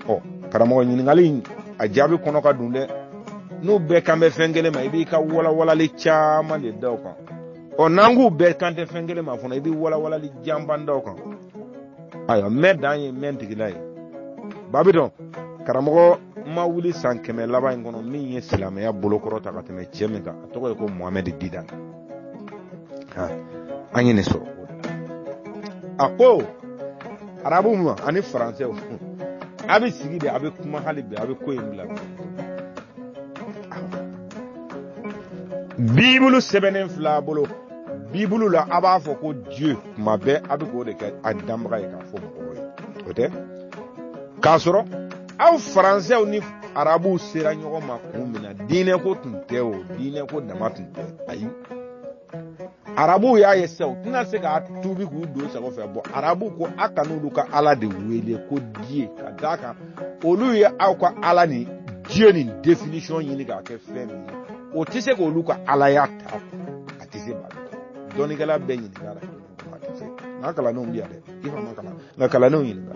wa karamɔgɔ ɲininkali a jaabi kɔnɔ ka dun dɛ n'u bɛɛ kan bɛ fɛn kelen ma i b'i ka walawalali caman de da o kan n'an k'u bɛɛ kan tɛ fɛn kelen ma fana i b'i walawalali janban da o kan ayiwa mɛ dan ye mɛ tigila ye Babylon karamɔgɔ ma wuli san 100 laban in kɔnɔ min ye silamɛya bolokɔrɔ ta ka tɛmɛ cɛ min kan a tɔgɔ ye ko Mohamed Didan an ye ne sɔrɔ a ko arabu ma ani faransɛw a bɛ sigi de a bɛ kuma hali bi a bɛ ko in bila Bibulu sɛbɛnnen fila bolo Bibulu la a b'a fɔ ko Dieu tuma bɛɛ a bɛ k'o de kɛ a danbaga ye k'a fɔ mɔgɔw ye o tɛ k'a sɔrɔ aw faransɛw ni arabuw sera ɲɔgɔn ma kun min na diinɛ ko tun tɛ o diinɛ ko dama tun tɛ ayi arabuw y'a ye sisan u tɛna se k'a tuubi k'u don sago fɛ arabuw ko a kana olu ka ala de wele ko Dieu ka d'a kan olu ye aw ka ala ni Dieu ni définition ɲini k'a kɛ fɛn min ye o tɛ se k'olu ka alaya ta a tɛ se ba dɔnnikɛla bɛɛ ɲininka a tɛ se n'a kalanenw bɛ yan dɛ i fa ma kalan nka kalanenw ɲininka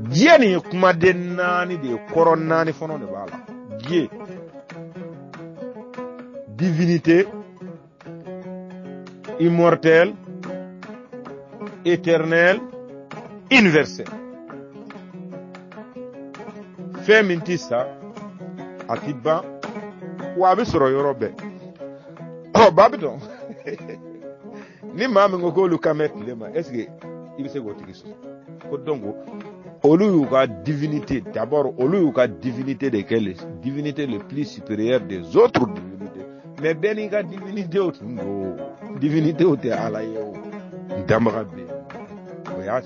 Dieu nin ye kumaden 4 de ye kɔrɔ 4 fɔlɔ de b'a la Dieu divinité immortel éternel universel fɛn min tɛ sa a tɛ ban wa a bɛ sɔrɔ yɔrɔ bɛɛ Babylon ni maa min ko k'olu kan bɛ tile ma est-ce que i bɛ se k'o tigi sɔrɔ ko donc olu ka divinité d'abord olu ka divinité de quelle divinité le plus supérieure des autres divinités mais beni ka divinité o tundo divinité o te ala yo dambaga be o ya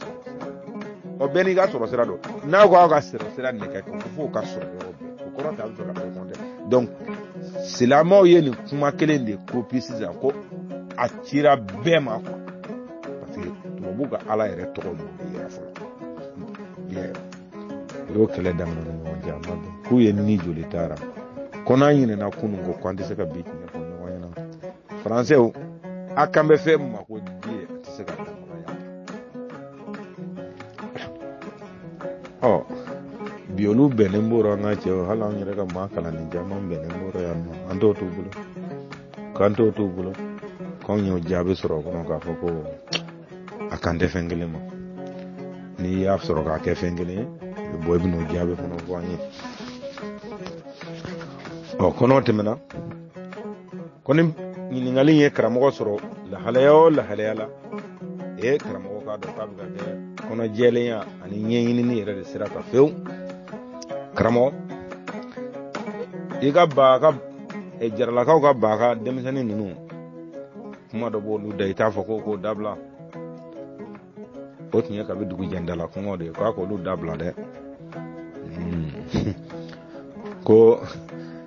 o beni ka soro sira do na ko ka sira ne ka fo ka soro o ko ta so ka konte donc silamaw ye ni kuma kelen de ko precise ko a tira bɛɛ ma quoi parce que tubabu ka ala yɛrɛ tɔgɔ do yɛrɛ fɔlɔ o kɛlɛ daminɛ ni ɲɔgɔn cɛ a ma bɛn k'u ye ni joli taara ko n'an ɲinɛna kunun ko k'an tɛ se ka bi tiɲɛ fɔ ɲɔgɔn ɲɛna faransɛw a kan bɛ fɛn min ma ko diɲɛ a tɛ se ka damɔgɔya bi olu bɛnnen b'o an ka cɛw hali an yɛrɛ ka maa kalanni caman bɛnnen b'o yan nɔ an t'o t'u bolo k'an t'o t'u bolo k'anw y'o jaabi sɔrɔ o kɔnɔ k'a fɔ ko a kan tɛ fɛn kelen ma n'i y'a sɔrɔ k'a kɛ fɛn kelen ye bɔ i bɛn'o jaabi fana fɔ an ye kɔnɔ tɛmɛna ko ni ɲininkali ye karamɔgɔ sɔrɔ lahalaya o lahalaya la karamɔgɔ k'a dɔn k'a bɛ ka kɛ kɔnɔ jɛlenya ani ɲɛɲinini yɛrɛ de sira kan fewu karamɔgɔ i ka baa jaralakaw ka baa ka denmisɛnnin ninnu kuma dɔ b'olu da i t'a fɔ k'o dabila o tun ye kabi dugu jɛndala kɔngɔ de ye k'a k'olu dabila dɛ ko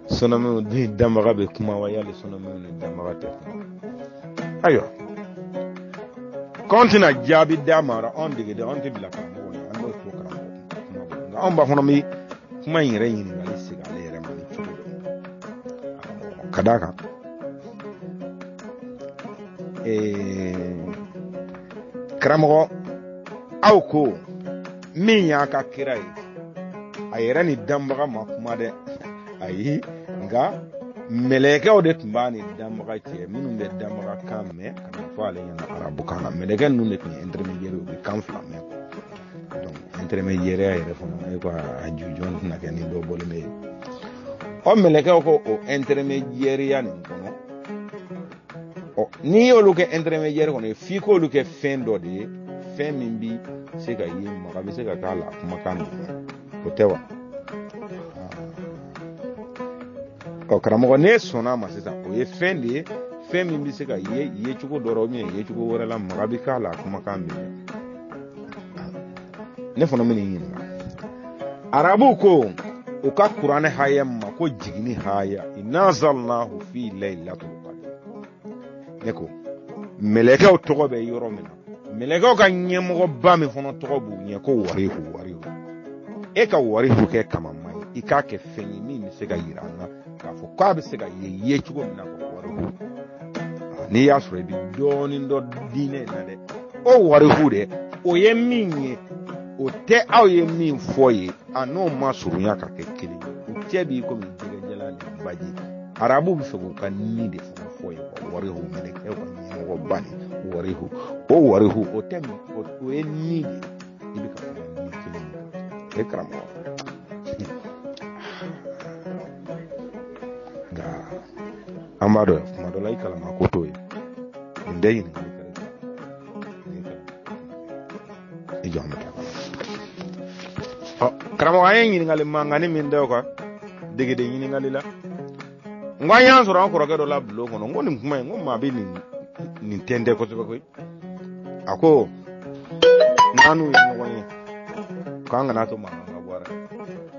sɔnɔmiw ni danbaga bɛ kuma wa yali sɔnɔmiw ni danbaga tɛ kuma ayiwa k'anw tɛna jaabi d'a ma anw dege dɛ anw tɛ bila karamɔgɔ ye an b'o to karamɔgɔ kuma bɔ nka anw b'a fana bɛ kuma in yɛrɛ ɲininkali segin ale yɛrɛ ma ni cogo dɔ ka d'a kan karamɔgɔ aw ko min y'a ka kira ye a yɛrɛ ni danbaga ma kuma dɛ ayi nka mɛlɛkɛw de tun b'a ni danbaga cɛ minnu bɛ danbaga kan mɛn ka na fɔ ale ɲɛna arabu kan na mɛlɛkɛ ninnu de tun ye intermédiaire u bɛ kan fila mɛn donc intermédiaire yɛrɛ fana e ko a jujɔn tɛna kɛ ni dɔ bɔlen bɛ yen mɛlɛkɛw ko o intermédiaire nin kɔnɔ n'i y'olu kɛ intermédiaire kɔnɔ f'i k'olu kɛ fɛn dɔ de ye fɛn min bi se ka ye maga bɛ se ka k'a la kumakan min o tɛ wa karamɔgɔ ne sɔnna ma sisan o ye fɛn de ye fɛn min bɛ se ka ye cogo dɔ la ou bien ye cogo wɛrɛ la maga bɛ k'a la kumakan min ne fana bɛ nin ɲininka arabu ko u ka kuranɛ haya ma ko jigini haya inazalnahu fi laylatul qadr ne ko mɛlɛkɛw tɔgɔ bɛ yɔrɔ min na mɛlɛkɛw ka ɲɛmɔgɔba min fana tɔgɔ b'u ɲɛ ko warihu e ka warihu kɛ kamama ye i k'a kɛ fɛn ye min bɛ se ka yira an na k'a fɔ k'a bɛ se ka ye cogo min na ko warihu n'i y'a sɔrɔ i bɛ dɔɔnin dɔ diinɛ na dɛ o warihu dɛ o ye min ye o tɛ aw ye min fɔ ye a n'o ma surunya ka kɛ kelen ye o cɛ b'i komi jɛgɛjɛla ni baji arabu bɛ fɛ k'u ka ni de fana fɔ ye warihu mɛlɛkɛw ka ɲɛmɔgɔba ni warihu o warihu o tɛ min o ye ni de i bɛ ka fɔ ni kelen ye e karamɔgɔ nka an b'a dɔn kuma dɔ la i kalama ko t'o ye nin bɛɛ ɲininkali kɛra i jɔ an bɛ taa karamɔgɔ an ye ɲininkali mangani min da o kan degede ɲininkali la n ko an y'an sɔrɔ an kɔrɔkɛ dɔ la bulon kɔnɔ n ko nin kuma in n ko maa bɛ nin tɛntɛ kosɛbɛ koyi a ko n'an n'u ye ɲɔgɔn ye k'an kana to mankan ka bɔ a la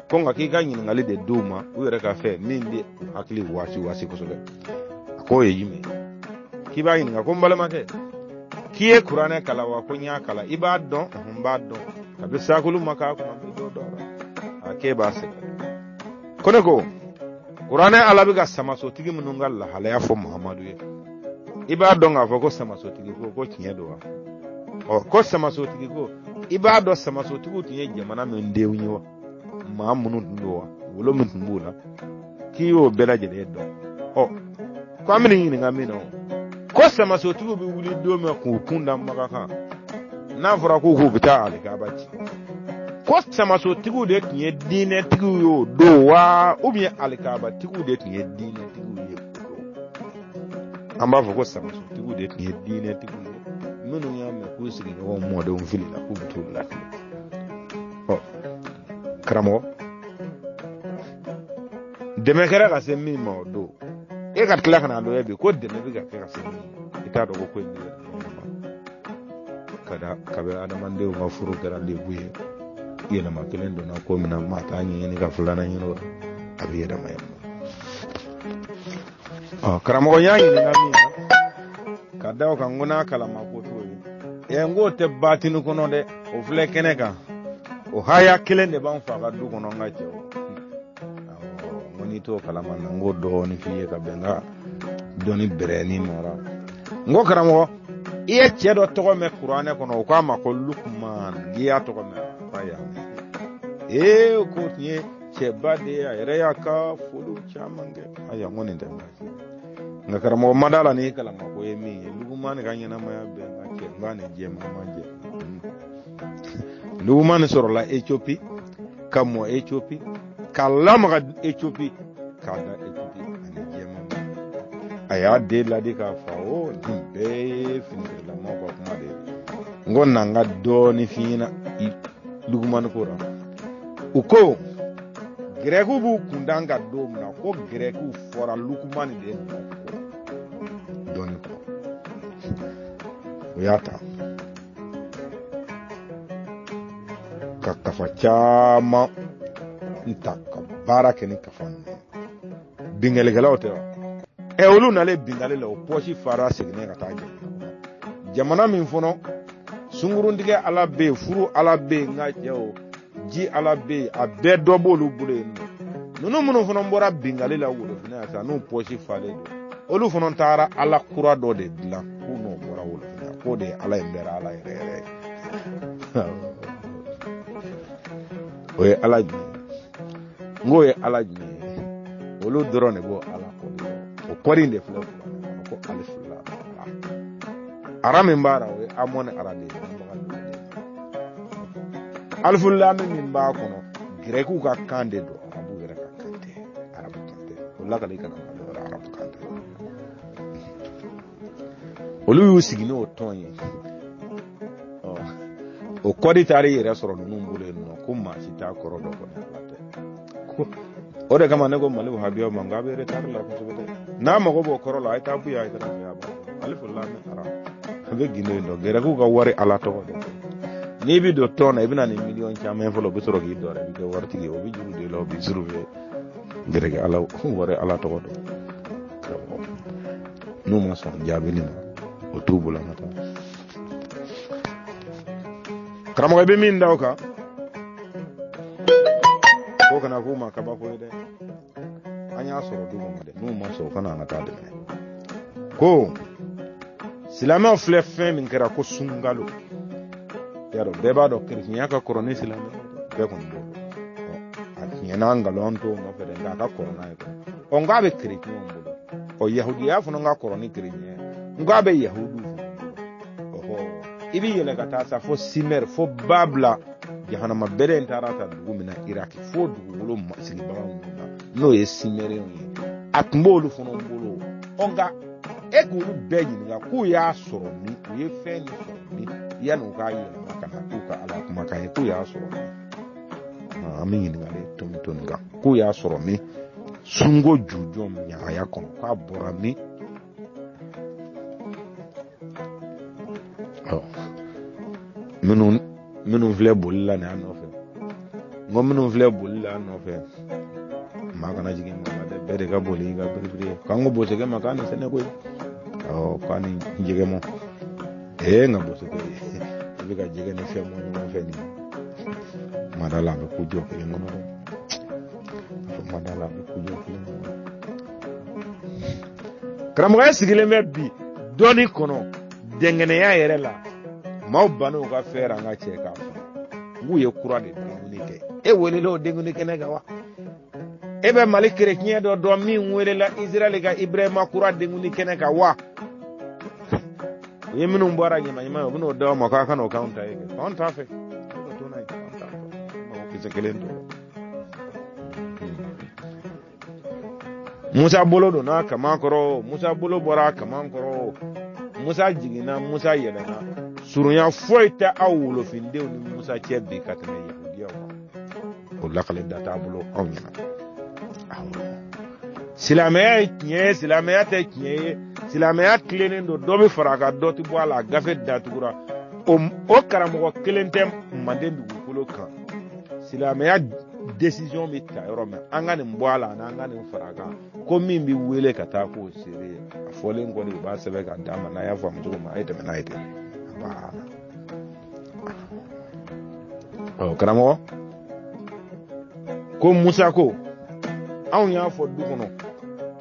ko nka k'i ka ɲininkali de d'u ma u yɛrɛ ka fɛ min bɛ u hakili waasi kosɛbɛ a ko o ye jumɛn k'i b'a ɲininka ko n balimakɛ k'i ye kuranɛ kalan wa ko n y'a kalan i b'a dɔn n b'a dɔn kabi sakulu ma k'a kunna n bɛ dɔ dɔn a k'e b'a sɛgɛn ko ne ko kuranɛ ala bɛ ka samasotigi minnu ka lahalaya fɔ muhamadu ye i b'a dɔn k'a fɔ ko samasotigi ko tiɲɛ don wa ko samasotigi ko i b'a dɔn samasotigiw tun ye jamana min denw ye wa maa minnu tun don wa wolo min tun b'u la k'i y'o bɛɛ lajɛlen dɔn ko an bɛ nin ɲininka min na ko samasotigiw bɛ wuli don min k'u kun da maga kan n'a fɔra k'u bɛ taa alikaba ci ko samasotigiw de tun ye diinɛtigiw ye o don wa ou bien alikabatigiw de tun ye diinɛtigiw ye o don an b'a fɔ ko samasotigiw de tun ye diinɛtigiw ye minnu y'a mɛn k'u sigiɲɔgɔnw mɔdenw fili la k'u bɛ t'u lafili Karamɔgɔ dɛmɛ kɛra ka se min ma o don e ka tila ka na dɔn bi ko dɛmɛ bɛ ka kɛ ka se min ma i t'a dɔn ko in ka bɛ adamadenw ka furu kɛra lebu ye yɛlɛma kelen donna ko min na maa t'a ɲɛɲini ka filanan ɲini o a bɛ yɛlɛma karamɔgɔ y'a ɲininka min na ka da o kan n ko n'a kalama ko t'o ye n k'o tɛ batini kɔnɔ dɛ o filɛ kɛnɛ kan o haya kelen de b'an fa ka du kɔnɔ n ka cɛ n ko n'i t'o kalama na n k'o dɔgɔnin f'i ye ka bɛn n ka dɔnni bɛrɛni mara n ko karamɔgɔ i ye cɛ dɔ tɔgɔ mɛn kuranɛ kɔnɔ o k'a ma ko Lukman n'i y'a tɔgɔ mɛn a y'a mɛn ko tun ye cɛba de ye a yɛrɛ y'a ka foliw caman kɛ ayiwa n ko nin tɛ baasi nka karamɔgɔ ma d'a la n'i kalama ko ye min ye Lukman ka ɲɛnamaya bɛn n ka cɛ n b'a ni jɛma ma jɛ Lukman sɔrɔla Éthiopie ka mɔ Éthiopie ka lamaga Éthiopie k'a da Éthiopie ani jɛma a y'a den ladi k'a fa nin bɛɛ ye finitigilamaw ka kuma de ye n ko na n ka dɔɔnin f'i ɲɛna Lukman ko la u ko gɛrɛkiw b'u kundan ka don min na ko gɛrɛkiw fɔra Lukman de ye dɔɔnin kɔ o y'a ta ka kafa caman ta ka baara kɛ ni kafa ninnu bingalikɛlaw tɛ wa olu nalen bingali la o pɔsi fara seginnen ka taa jamana min fɔlɔ sunguruntigɛ ala bɛ yen furu ala bɛ yen nka cɛw ji ala bɛ yen a bɛɛ dɔ b'olu bolo yen ninnu minnu fana bɔra bingali la wolofinɛ yan sisan n'u pɔsi falen don olu fana taara ala kura dɔ de dilan k'u n'o bɔra wolofinɛ k'o de ye ala in bɛra ala yɛrɛ yɛrɛ ye o ye ala jumɛn n k'o ye ala jumɛn ye olu dɔrɔn de b'o ala kɔ o kɔri in de filɛ ko alifila ara min b'a la o ye amɔni ara de ye alifila min b'a kɔnɔ gɛrɛkiw ka kan de don arabu yɛrɛ ka kan tɛ arabu kan tɛ o lakali kana dɔwɛrɛ arabu kan tɛ olu y'u sigi n'o tɔn ye o kɔdi taari yɛrɛ sɔrɔ ninnu bolo yen nɔ ko maa si t'a kɔrɔ dɔ kɔni ala tɛ o de kama ne ko Mali wahabiyaw ma nka a bɛ retard la kosɛbɛ dɛ n'a mago b'o kɔrɔ la a ye taa buya a ye taa fɛ a ba alifila min ara a bɛ gindo yen nɔ gɛrɛkiw ka wari ala tɔgɔ de n'i bi don tɔn na i bɛna ni miliyɔn caman fɔlɔ o bɛ sɔrɔ k'i dɔn i bɛ kɛ waritigi ye o bɛ juru de la o bɛ suru fɛ gɛrɛkɛ ala wari ala tɔgɔ dɔn n'u ma sɔn jaabili ma o t'u bolo an ka taa karamɔgɔ i bɛ min da o kan ko kana k'u ma kabako ye dɛ an y'a sɔrɔ du kɔnɔ dɛ n'u ma sɔn o kana an ka taa dɛmɛ ko silamɛw filɛ fɛn min kɛra ko sunkalo y'a dɔn bɛɛ b'a dɔn kerecɛnya ka kɔrɔ ni silamɛ bɛɛ kɔni b'o dɔn a tiɲɛna nkalon t'o nɔfɛ dɛ nka a ka kɔrɔ n'a ye kɔni nka a bɛ kerecɛnw bolo yahudiya fana ka kɔrɔ ni kerecɛnya nka a bɛ yahudiw fana i bɛ yɛlɛ ka taa sa fo Simɛr fo Babila jahanama bɛrɛ in taara ta dugu min na Iraki fo dugukolo sigibaga ninnu na n'o ye Simɛriyenw ye a tun b'olu fana bolo nka e k'olu bɛɛ ɲininka k'u y'a sɔrɔ min u ye fɛn min sɔrɔ min yanni u k'a yɛlɛma ka na k'u ka ala kumakan ye k'u y'a sɔrɔ min an bɛ ɲininkali to nin kan k'u y'a sɔrɔ min sunko jujɔn ɲagaya kɔnɔ k'a bɔra min minnu filɛ boli la nin a nɔfɛ n ko minnu filɛ boli la a nɔfɛ maa kana jigin maa la dɛ bɛɛ de ka boli i ka biribiri ye k'an ko bosɛgɛ ma k'a ni sɛnɛ koyi k'a ni jɛgɛ mɔ nka bosɛgɛ i bɛ ka jɛgɛ ni fɛn mɔ ɲɔgɔn fɛ nin maa da la a bɛ ku jɔ kelen kɔnɔ dɛ maa da la a bɛ ku jɔ kelen kɔnɔ karamɔgɔya sigilen bɛ bi dɔɔnin kɔnɔ dɛngɛnɛya yɛrɛ la maaw ban'u ka fɛɛrɛ an ka cɛ k'a fɔ k'u ye kura de denguni kɛ e welela o denguni kɛnɛ kan wa e bɛ Mali kerecɛn dɔ dɔn min welela Israɛl ka Ibrahima kura denguni kɛnɛ kan wa u ye minnu bɔra ɲamanɲaman ye u bɛn'o d'aw ma k'a ka n'o k'anw ta ye kɛ anw t'a fɛ kisɛ kelen to Musa bolo donna kaman kɔrɔ Musa bolo bɔra kaman kɔrɔ Musa jiginna Musa yɛlɛnna surunya foyi tɛ aw wolofindenw ni Musa cɛ bi ka tɛmɛ yahudiyaw kan lakale data bolo aw ɲɛna silamɛya ye tiɲɛ ye silamɛya tɛ tiɲɛ ye silamɛya tilennen don dɔ bɛ fara a kan dɔ tɛ bɔ a la a gafe datugura o karamɔgɔ kelen tɛ manden dugukolo kan silamɛya décision bɛ ta yɔrɔ min an ka nin bɔ a la an ka nin fara a kan ko min bɛ wele ka taa k'o seere a fɔlen kɔni u b'a sɛbɛn ka d'a ma n'a y'a faamu cogo min a ye tɛmɛ n'a ye ten karamɔgɔ ko Musa ko anw y'a fɔ du kɔnɔ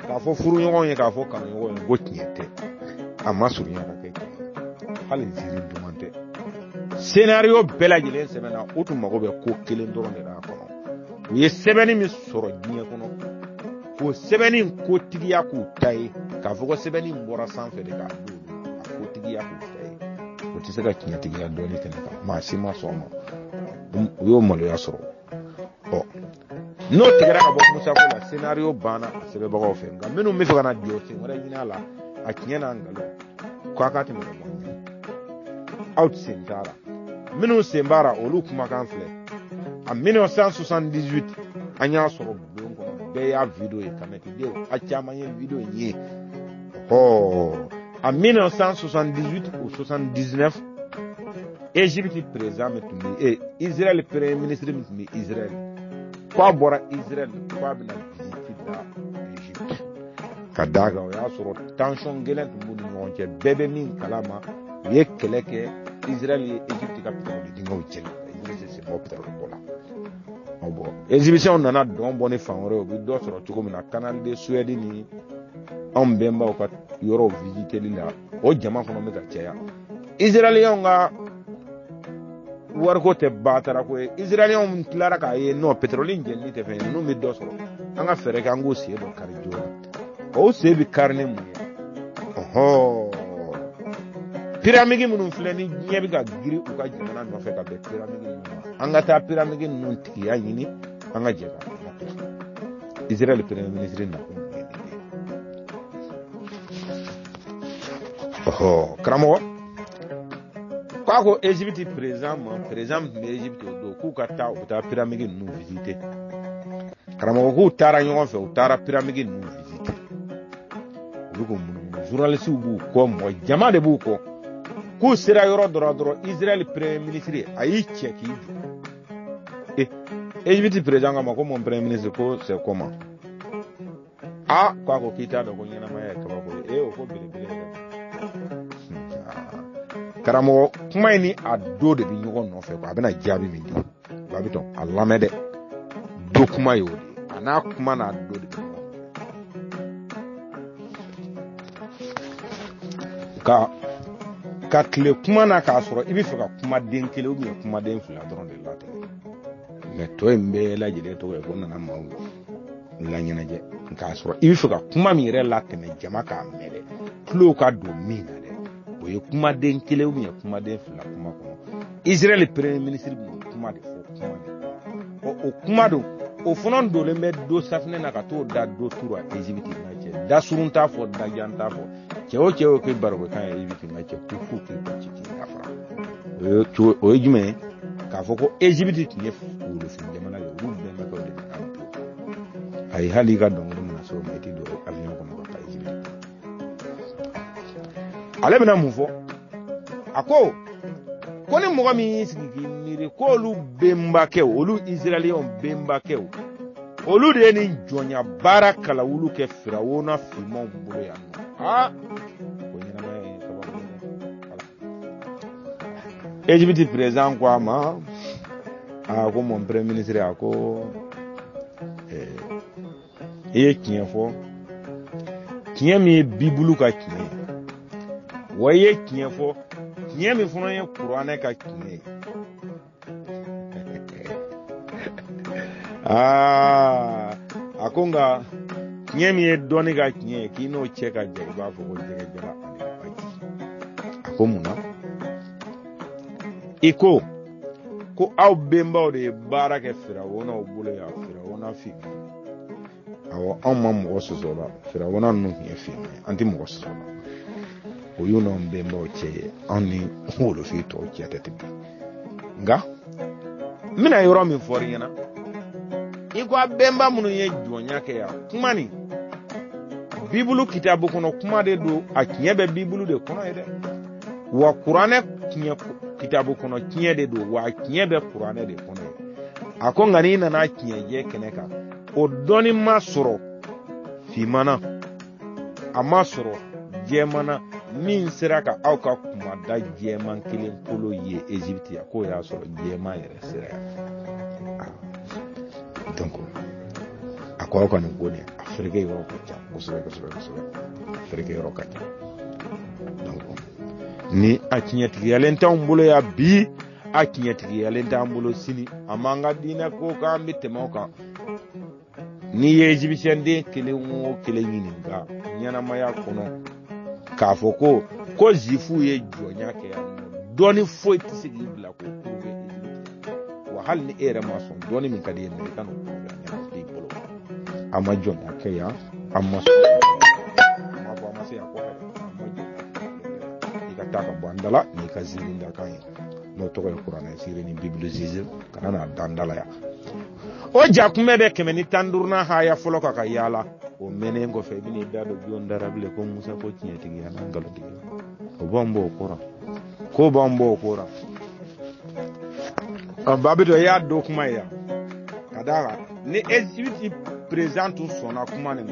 k'a fɔ furuɲɔgɔn ye k'a fɔ kanuɲɔgɔn ye ko tiɲɛ tɛ a ma surunya ka kɛ hali ziiri duman tɛ scénario bɛɛ lajɛlen sɛbɛnna u tun mago bɛ ko kelen dɔrɔn de la kɔnɔ u ye sɛbɛnni min sɔrɔ diɲɛ kɔnɔ k'o sɛbɛnni ko tigiya k'u ta ye k'a fɔ ko sɛbɛnni bɔra sanfɛ de k'a don a ko tigiya k'u ta ye o tɛ se ka tiɲɛ tigiya dɔɔni tɛmɛ kan maa si ma sɔn ma u y'o maloya sɔrɔ n'o tigɛra ka bɔ Musa ko la scénario banna a sɛbɛbagaw fɛ nka minnu bɛ fɛ ka na jɔ sen wɛrɛ ɲini a la a tiɲɛ n'a nkalon k'a ka tɛmɛ ka bɔ aw sen t'a la minnu sen b'a la olu kumakan filɛ a 1978 an y'a sɔrɔ bulon kɔnɔ bɛɛ y'a video ye kamɛtidenw a caman ye video ye a 1978 ou 79 Égypte président min tun bɛ Israël premier ministre min tun bɛ Israël k'a bɔra Israël k'a bɛna visite la Égypte ka d'a kan o y'a sɔrɔ tension gɛlɛn tun b'u ni ɲɔgɔn cɛ bɛɛ bɛ min kalama u ye kɛlɛ kɛ Israël ye Égypte ka pétrole dingɛw cɛ Égypte sen bɔ pétrole ko la bon égyptiens nana dɔn bɔ ni fan wɛrɛ u bɛ dɔ sɔrɔ cogo min na canal de Suède ni anw bɛnbaw ka yɔrɔ visiteli la o jama kɔnɔ bɛ ka caya Israéliens ka wariko tɛ batara ko ye Israéliens tilara k'a ye non pétrole jɛnni tɛ fɛn ye ninnu bɛ dɔ sɔrɔ an ka fɛɛrɛ kɛ an k'o sen dɔ kari joona o sen bɛ kari ni mun ye pyramide minnu filɛ ni diɲɛ bɛ ka giri u ka jamana nɔfɛ ka bɛn pyramide ninnu ma an ka taa pyramide ninnu tigiya ɲini an ka jɛ ka Israël premier ministre na karamɔgɔ k'a ko Égypte président min tun bɛ Égypte o don k'u ka taa u bɛ taa pyramide ninnu visiter karamɔgɔ k'u taara ɲɔgɔn fɛ u taara pyramide ninnu visiter u bɛ k'u munumunu journalistes b'u kɔ mɔgɔ jama de b'u kɔ k'u sera yɔrɔ dɔrɔn Israël premier ministre a y'i cɛ k'i jɔ Égypte président k'a ma ko mon premier ministre ko c'est comment k'a ko k'i t'a dɔn ko ɲɛnamaya ye kabako ye o ko belebele karamɔgɔ kuma in ni a do de bɛ ɲɔgɔn nɔfɛ a bɛna jaabi min di a bɛ dɔn a lamɛn dɛ do kuma y'o de a n'a kuma n'a do de bɛ ɲɔgɔn nɔfɛ ka tile kuma na k'a sɔrɔ i bɛ fɛ ka kumaden kelen ou bien kumaden fila dɔrɔn de latɛmɛ mais tɔ in bɛɛ lajɛlen tɔgɔ ye ko nana maaw la ɲɛnajɛ k'a sɔrɔ i bɛ fɛ ka kuma min yɛrɛ latɛmɛ jama k'a mɛn dɛ tulo ka don min na dɛ o ye kumaden kelen ou bien kumaden fila kuma kɔnɔ Israël premier ministre bɛ kuma de fɔ kuma de o kuma don o fana donnen bɛ do safinɛ na ka t'o da do turu a Égypte n'a cɛ da surun t'a fɔ da jan t'a fɔ cɛ o cɛ o k'i barokan ye Égypte n'a cɛ k'u k'i ba ci k'i dafara o ye jumɛn ye k'a fɔ ko Égypte tun ye wolofin jamana ye olu bɛnbakɛw de bɛ k'an to ayi hali i ka dɔnkili mana se o ma i tɛ don avion kɔnɔ ka taa Égypte ale bɛna mun fɔ a ko ni mɔgɔ min y'i sigi k'i miiri k'olu bɛnbakɛw olu Israéliens bɛnbakɛw olu de ye nin jɔnya baara kala wulu kɛ Firawuna finmanw bolo yan nɔ ko ɲɛnamaya ye kabako ye Égypte président ko a ma ko mon premier ministre a ko i ye tiɲɛ fɔ tiɲɛ min ye Bibulu ka tiɲɛ ye wa i ye tiɲɛ fɔ tiɲɛ min fana ye Kuranɛ ka tiɲɛ ye a ko nka tiɲɛ min ye dɔnni ka tiɲɛ ye k'i n'o cɛ ka jan i b'a fɔ ko jɛgɛ jala ani baji a ko mun na i ko aw bɛnbaw de ye baara kɛ Firawunaw bolo yan Firawuna fin awɔ anw ma mɔgɔ sɔsɔ la Firawuna ninnu tun ye fin an tɛ mɔgɔ sɔsɔ la o y'u n'anw bɛnbaw cɛ ye anw ni wolofin tɔw cɛ tɛ tɛmɛ nka n bɛna yɔrɔ min fɔ i ɲɛna iko abemba munu ye jonya ke ya kuma ni bibulu kitabu kono kuma de do akiye be bibulu de kono ede wa qur'ane kitabu kono kiye de do wa kiye be qur'ane de kono ako ngani na kiye je keneka o doni masoro fimana amasoro jemana min siraka auka kuma da jeman kilin polo ye Egypte ya ko ya soro jema yere sira donc akwa ko ni gone Afrique yoro ko cha kusure Afrique yoro ka donc ni akinyati yalenta umbulo ya bi akinyati yalenta umbulo sini amanga dina ko ka mitema ka ni ye Egyptien de kilin yininga nyana maya kono kafo ko zifu ye jonya ke ya doni foi tisigi bla ko wa hal ni era mason doni min kadi en kan ko be bolo ama jonna ke ya amma ma ba ma se ya ko ika taka bandala ni kazini ndakai no to ko qur'an sire ni bible zize kana dandala ya o jakume be kemeni tandurna haya folo ka yala o menengo fe bini dado bion darable ko musa ko tinyeti ya ngalo digi o bombo kora babido ya do kuma ya kadara ni exhibit présente sona kuma ne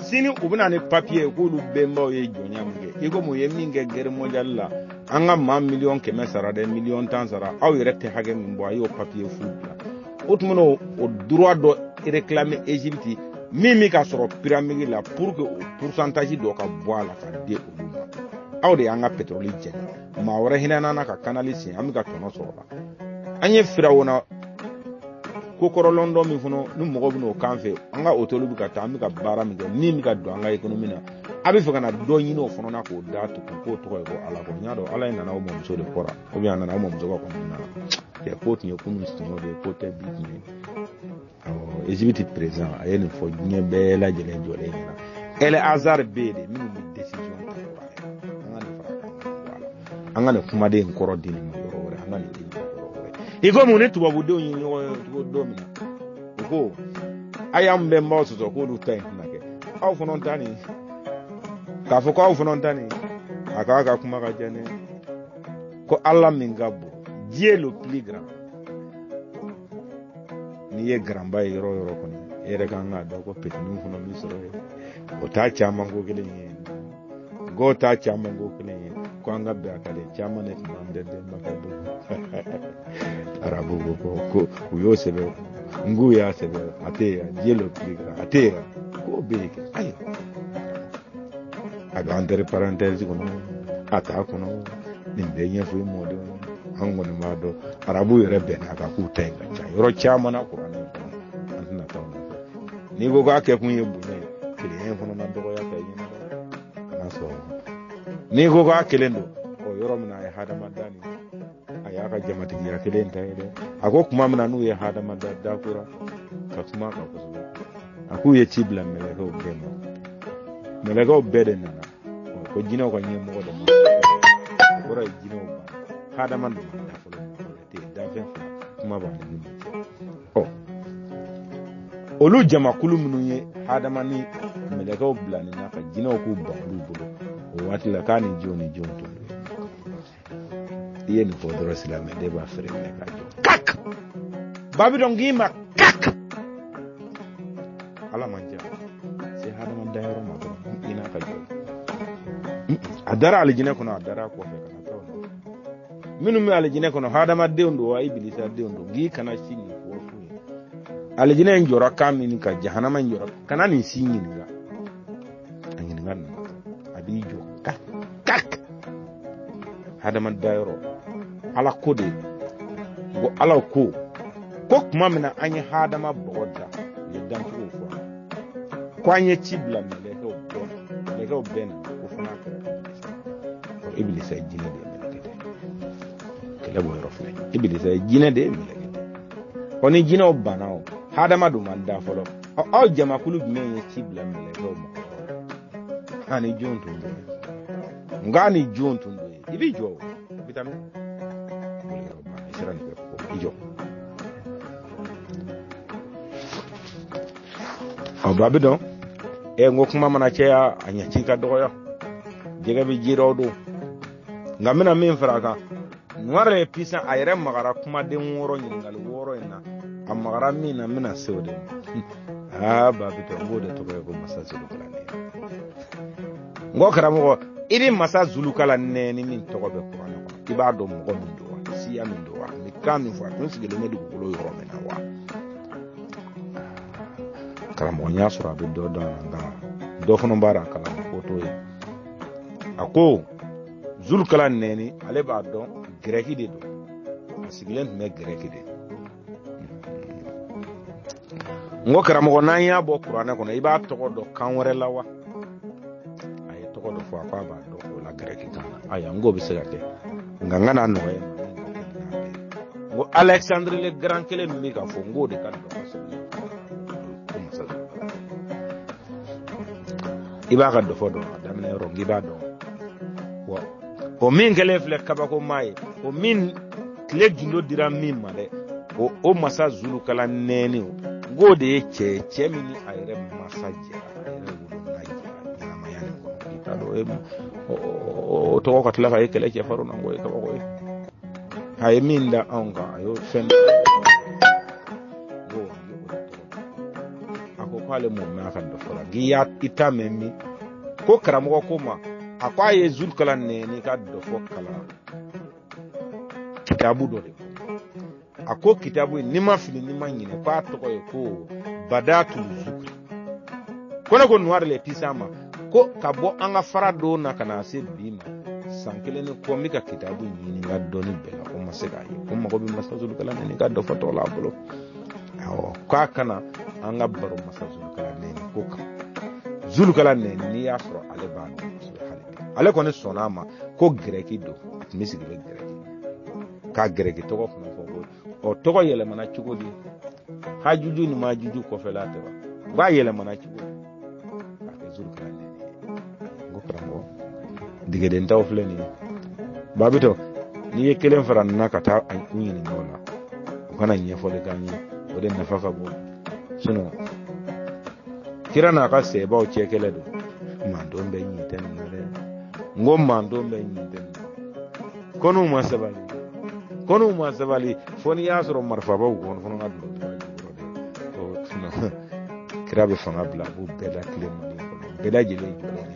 sini ubuna ne papier ko lu bemba ye jonya munge iko mo ye minge gere mo jalla anga ma million keme sara de million tan sara aw yirete hage mbo ayo papier fu otumuno o droit do réclamer Égypte mimi ka soro pyramide la pour que pourcentage do ka boala ka de oluma awde anga pétrole je ma wara hinana na ka canaliser am ga tono soro ba anye firawona ko korolondo mi funo nu mogo buno kanfe anga otolu bi ka ta am ga bara mi ga mimi ka do anga economy na abi fe kana do nyino funo na ko datu ko to ko ala ko nyado ala ina na o mo so de kora o bi ana na o mo so ko na ya ko tinyo kunu stino de ko te bi ni Égypte présent ayene fo nye be la jele jole nyina ele azar bede minu mi décision angane kuma de nkoro dini mo yoro wore angane dini wore iko mu ne tuba budo nyi to do mi ko ayam be mo so ko du tank na ke aw fo non tani ka fo ko aw fo non tani aka kuma ka jane ko Allah min gabo Dieu le plus grand ni ye gramba yoro kono ere kanga do ko petinu hono mi soro o ta chama go kele ni go ta chama go kele ni ko anga be akale chama ne mande de makado arabu ko uyo sebe ngu ya sebe ate ya yelo pligra ate ya ko be ke ayo aga entre parenthèse kono ata kono ni be yen fu mo de ango ne mado arabu yere be na ka ku tenga cha yoro chama na ko na taw ni go ga ke kunye bunye kile en fono na dogo ya ka yin na so ni go ga kelendo o yoro mna ya hada madani aya ka jamati ya kelen tayede ako kuma mna nu ya hada madada kura ka kuma ka ko aku ye tibla mele ko bema mele ko bede na ko jino ko nyemo ko de ko ra jino hada man da folo te da fe kuma ba ni o olu jama kulu munu ye adama ni melekaw bila ni na ka jinaw ku ba olu bolo o wati la kani joni jonto iye ni fodoro silame de ba fere ne ka jo kak babidon gima kak ala manja se adama dayro ma do ina ka jo adara aljine kono adara ko fe kana taw minu mi aljine kono adama de ndo wa ibilisa de ndo gi kana sini aljina njora kamini ka jahannama njora kana ni sinyinga anginga abijo kak hadama dairo ala kode go ala ko kuma mina anyi hadama boda yedan ko fo kwanye chibla mele ko ben ko fona ka ko iblisa jina de melekete kala bo rofle iblisa jina de melekete oni jina obanao hadama do manda folo o jama kulu gmen ye chibla mele ko mo ani jonto ngani jonto ibi jo vitamin isra ni ko ijo Babidon ngo kuma mana ceya anya cinka doya jega bi jiro do ngamina min fraka nware pisa ayre magara kuma de woro nyingal woro ina amagara mina mina sewde babidon ngode to ko masa zulu kala ne ngo karamo idi masa zulu kala ne ni min to ko be ko ibado mo ko min do siya min do mi kami fo tun sigele me du ko lo yoro mena wa karamo nya sura be do do fono bara kala ko to yi ako zul kala neni ale ba don greki de do sigilen me greki de ngo karamo na ya bo qur'ana ko na iba to do kanwore lawa ay to do fo akwa ba do ko la greki kana aya ngo be segate ngangana no e ngo Alexandre le grand kele mi ka fo ngo de kan do iba ka do fodo damne ro giba do wo o min gele fle kaba ko mai o min kle jundo dira min male o masa zulu kala neni gode che mini ayre masaje ayre wudo naji na mayane ko itado o to ko tla fa kele che faru nango e kaba ko hay min da anga yo fen ale mo ma kan do fora giya itamemi ko karamo ko ma akwa ye zul kala ne ni ka do fo kala kitabu do de ako kitabu ni ma fili ni ma nyine pa to ko badatu zukri kona ko noir le pisama ko kabo anga fara do na kana se bima sankele ni ko mi ka kitabu ni ga do ni bela ko masega yi ko ma ko bi masa zul kala ne ni ka do fo to la bolo kwa kana anga baro masa zulukala ne koka zulukala ne ni afro ale ba ale ko ne sonama ko greki do misigile greki ka greki to ko o to ko yele mana chugodi hajuju ni majuju ko felate ba yele mana chugodi ka zulukala ne ngo krango dige den taw fleni babito ni yekelen faran nakata an ni nola kana nyefole ganyi ode nafaka bo sino kira na ka seba o chekele do mando mbe nyiten nare ngom mando mbe nyiten kono ma sabali foni yasro marfa ba ko fono ngado o sino kira be fanga bla bu bela klem ni bela jele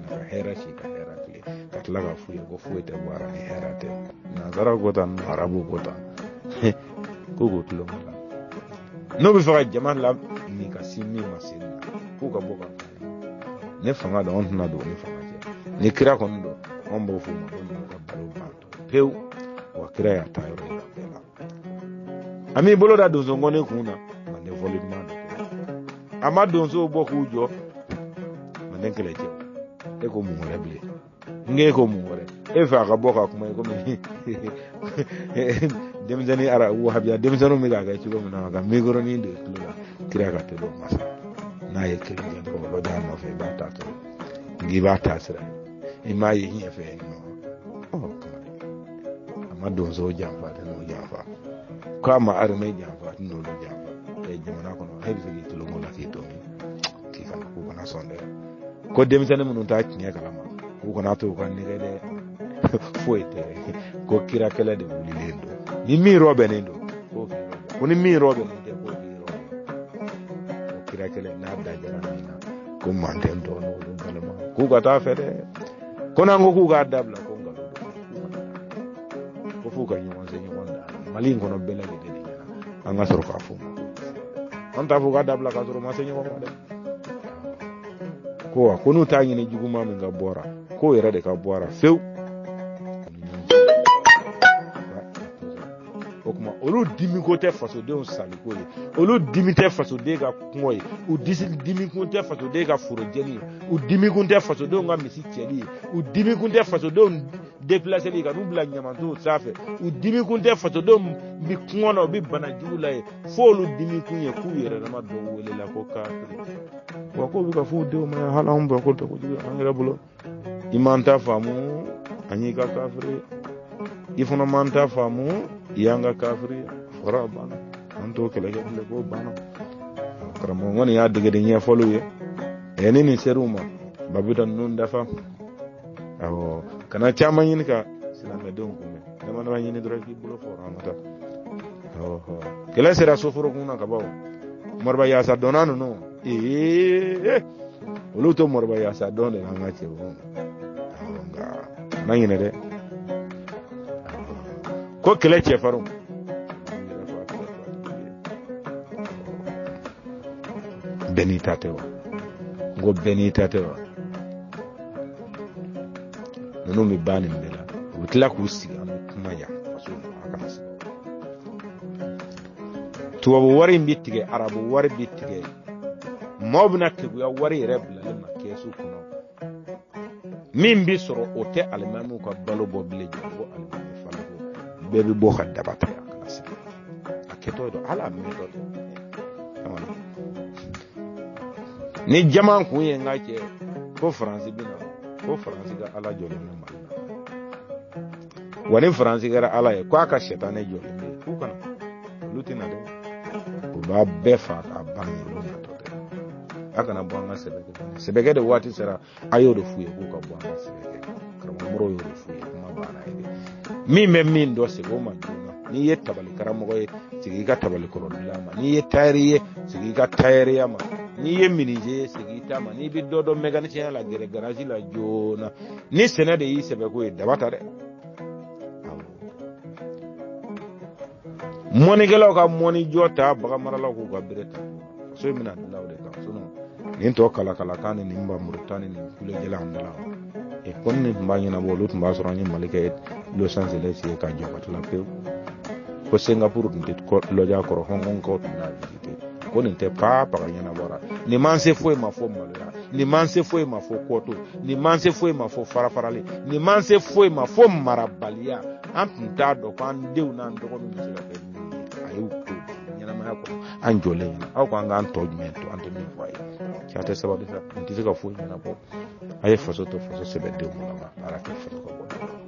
na hera shi ka hera kle katlaga fuye go fuete wara ni hera te na zara go tan arabu go tan ko tulo no be fara jaman la ni ka simi masin ko ka boka ne fanga da on na do ne fanga je ni kira kon do on bo fu mo ka balo bato peu wa kira ya tayo la bela ami bolo da do zongo ne kuna mande volume ama do zo bo ku jo mande kele je e ko mu reble nge ko mu re e fa ka boka kuma ko mi demzani ara wahabia demzano mi ga ci go na ga mi goro ni de tula kira ga to masa na ye kire de ko lo da no fe ba ta to gi ba ta sira e ma yi ni fe no o ama do zo jamba de no jamba ko ma ar me jamba no lo jamba e jama ko no hebe gi tulo mo la ki to mi ki ka ko na sonde ko demzani mun ta kinya kala ma ko na to ko ni de fuete ko kira kala de bulilendo ni mi robe nendo ko ni mi robe nende ko ni robe ko kira kele na da jara na ko manden do no dum kalama ku ga ta fere ko nango ku ga dabla ko ngalo ko fu ga ni wonse ni wonda mali ngono bela de de anga soro ka fu on ta fu ga dabla ka soro ma se ni wonda de ko nu ta ni juguma mi ga bora ko yera de ka bora few okuma olu dimi ko te faso de on sali ko olu dimi te faso de ga kunoi u dimi ko te faso de ga furo jeni u dimi ko te faso de nga misi cheli u dimi ko te faso de on déplacer li ga nu bla nyamanto safe u dimi ko te faso de bi kunona bi bana jula e fo olu dimi ko ye ku yere na ma do wele la ko ka wa ko bi ka fu de ma hala on ba ko to ko ji an rabulo imanta famu anyi ka kafre ifuna manta famu yanga kafri fara bana anto kele ko bana karamo ngoni ya dege de nya folo ye eni ni seruma babudan nun dafa awo kana chama yin ka silame don kuma da man ba yin dura ki bulo fo ramata awo kala sera soforo kuna ka bawo morba ya sa donano no oluto morba ya sa donne na ngache wo nga nangine de ko kele che faru benita tewa go benita tewa nono mi bani mbela witla kusi am kuma ya aso aka si tuwa wari mbitige arabu wari bitige mobna ke ya wari rebla le makesu kuno min bi soro ote almanu ko balo boble jogo almanu falo bebi bo khadda bata ya kana si aketo do ala mi do ni jaman ku ye ngake ko france bina ko france ga ala jole no mal wani france ga ala ye ko aka shetane jole ni ku kana lutina de ko ba be fa ka ban lo na to de aka na bo sebege de wati sera ayo do fuye ko ka bo sebege karamo moro yo do fuye kuma ba na ide min do se go man ni yetta bal karamo ko sigi ga tabal ko lama ni yettariye sigi ga tayriya ma ni yeminije sigi tama ni bi dodo mécanicien la gere garage la jona ni sene de yi sebe ko dabata de moni gelo ka moni jota baga marala ko ga bireta so mina lawde ka so no ni to kala kan ni mba murtani ni kule jela andala e konni mbanya na bolut mba so rani malike Los Angeles e ka jobata la pe ko Singapore ndet ko loja ko Hong Kong ko na visite ko ni te pa nyana bora ni manse foi ma fo malera ni manse foi ma fo koto ni manse foi ma fo farafarale ni manse foi ma fo marabalia ampunta do kan dew nan do ko mi sila pe ayu ko nyana ma ko anjole aw ko anga antojmento antoni foi chate sababu ndizika foi nyana bo aye faso to faso sebe dew mo ma ara ke faso ko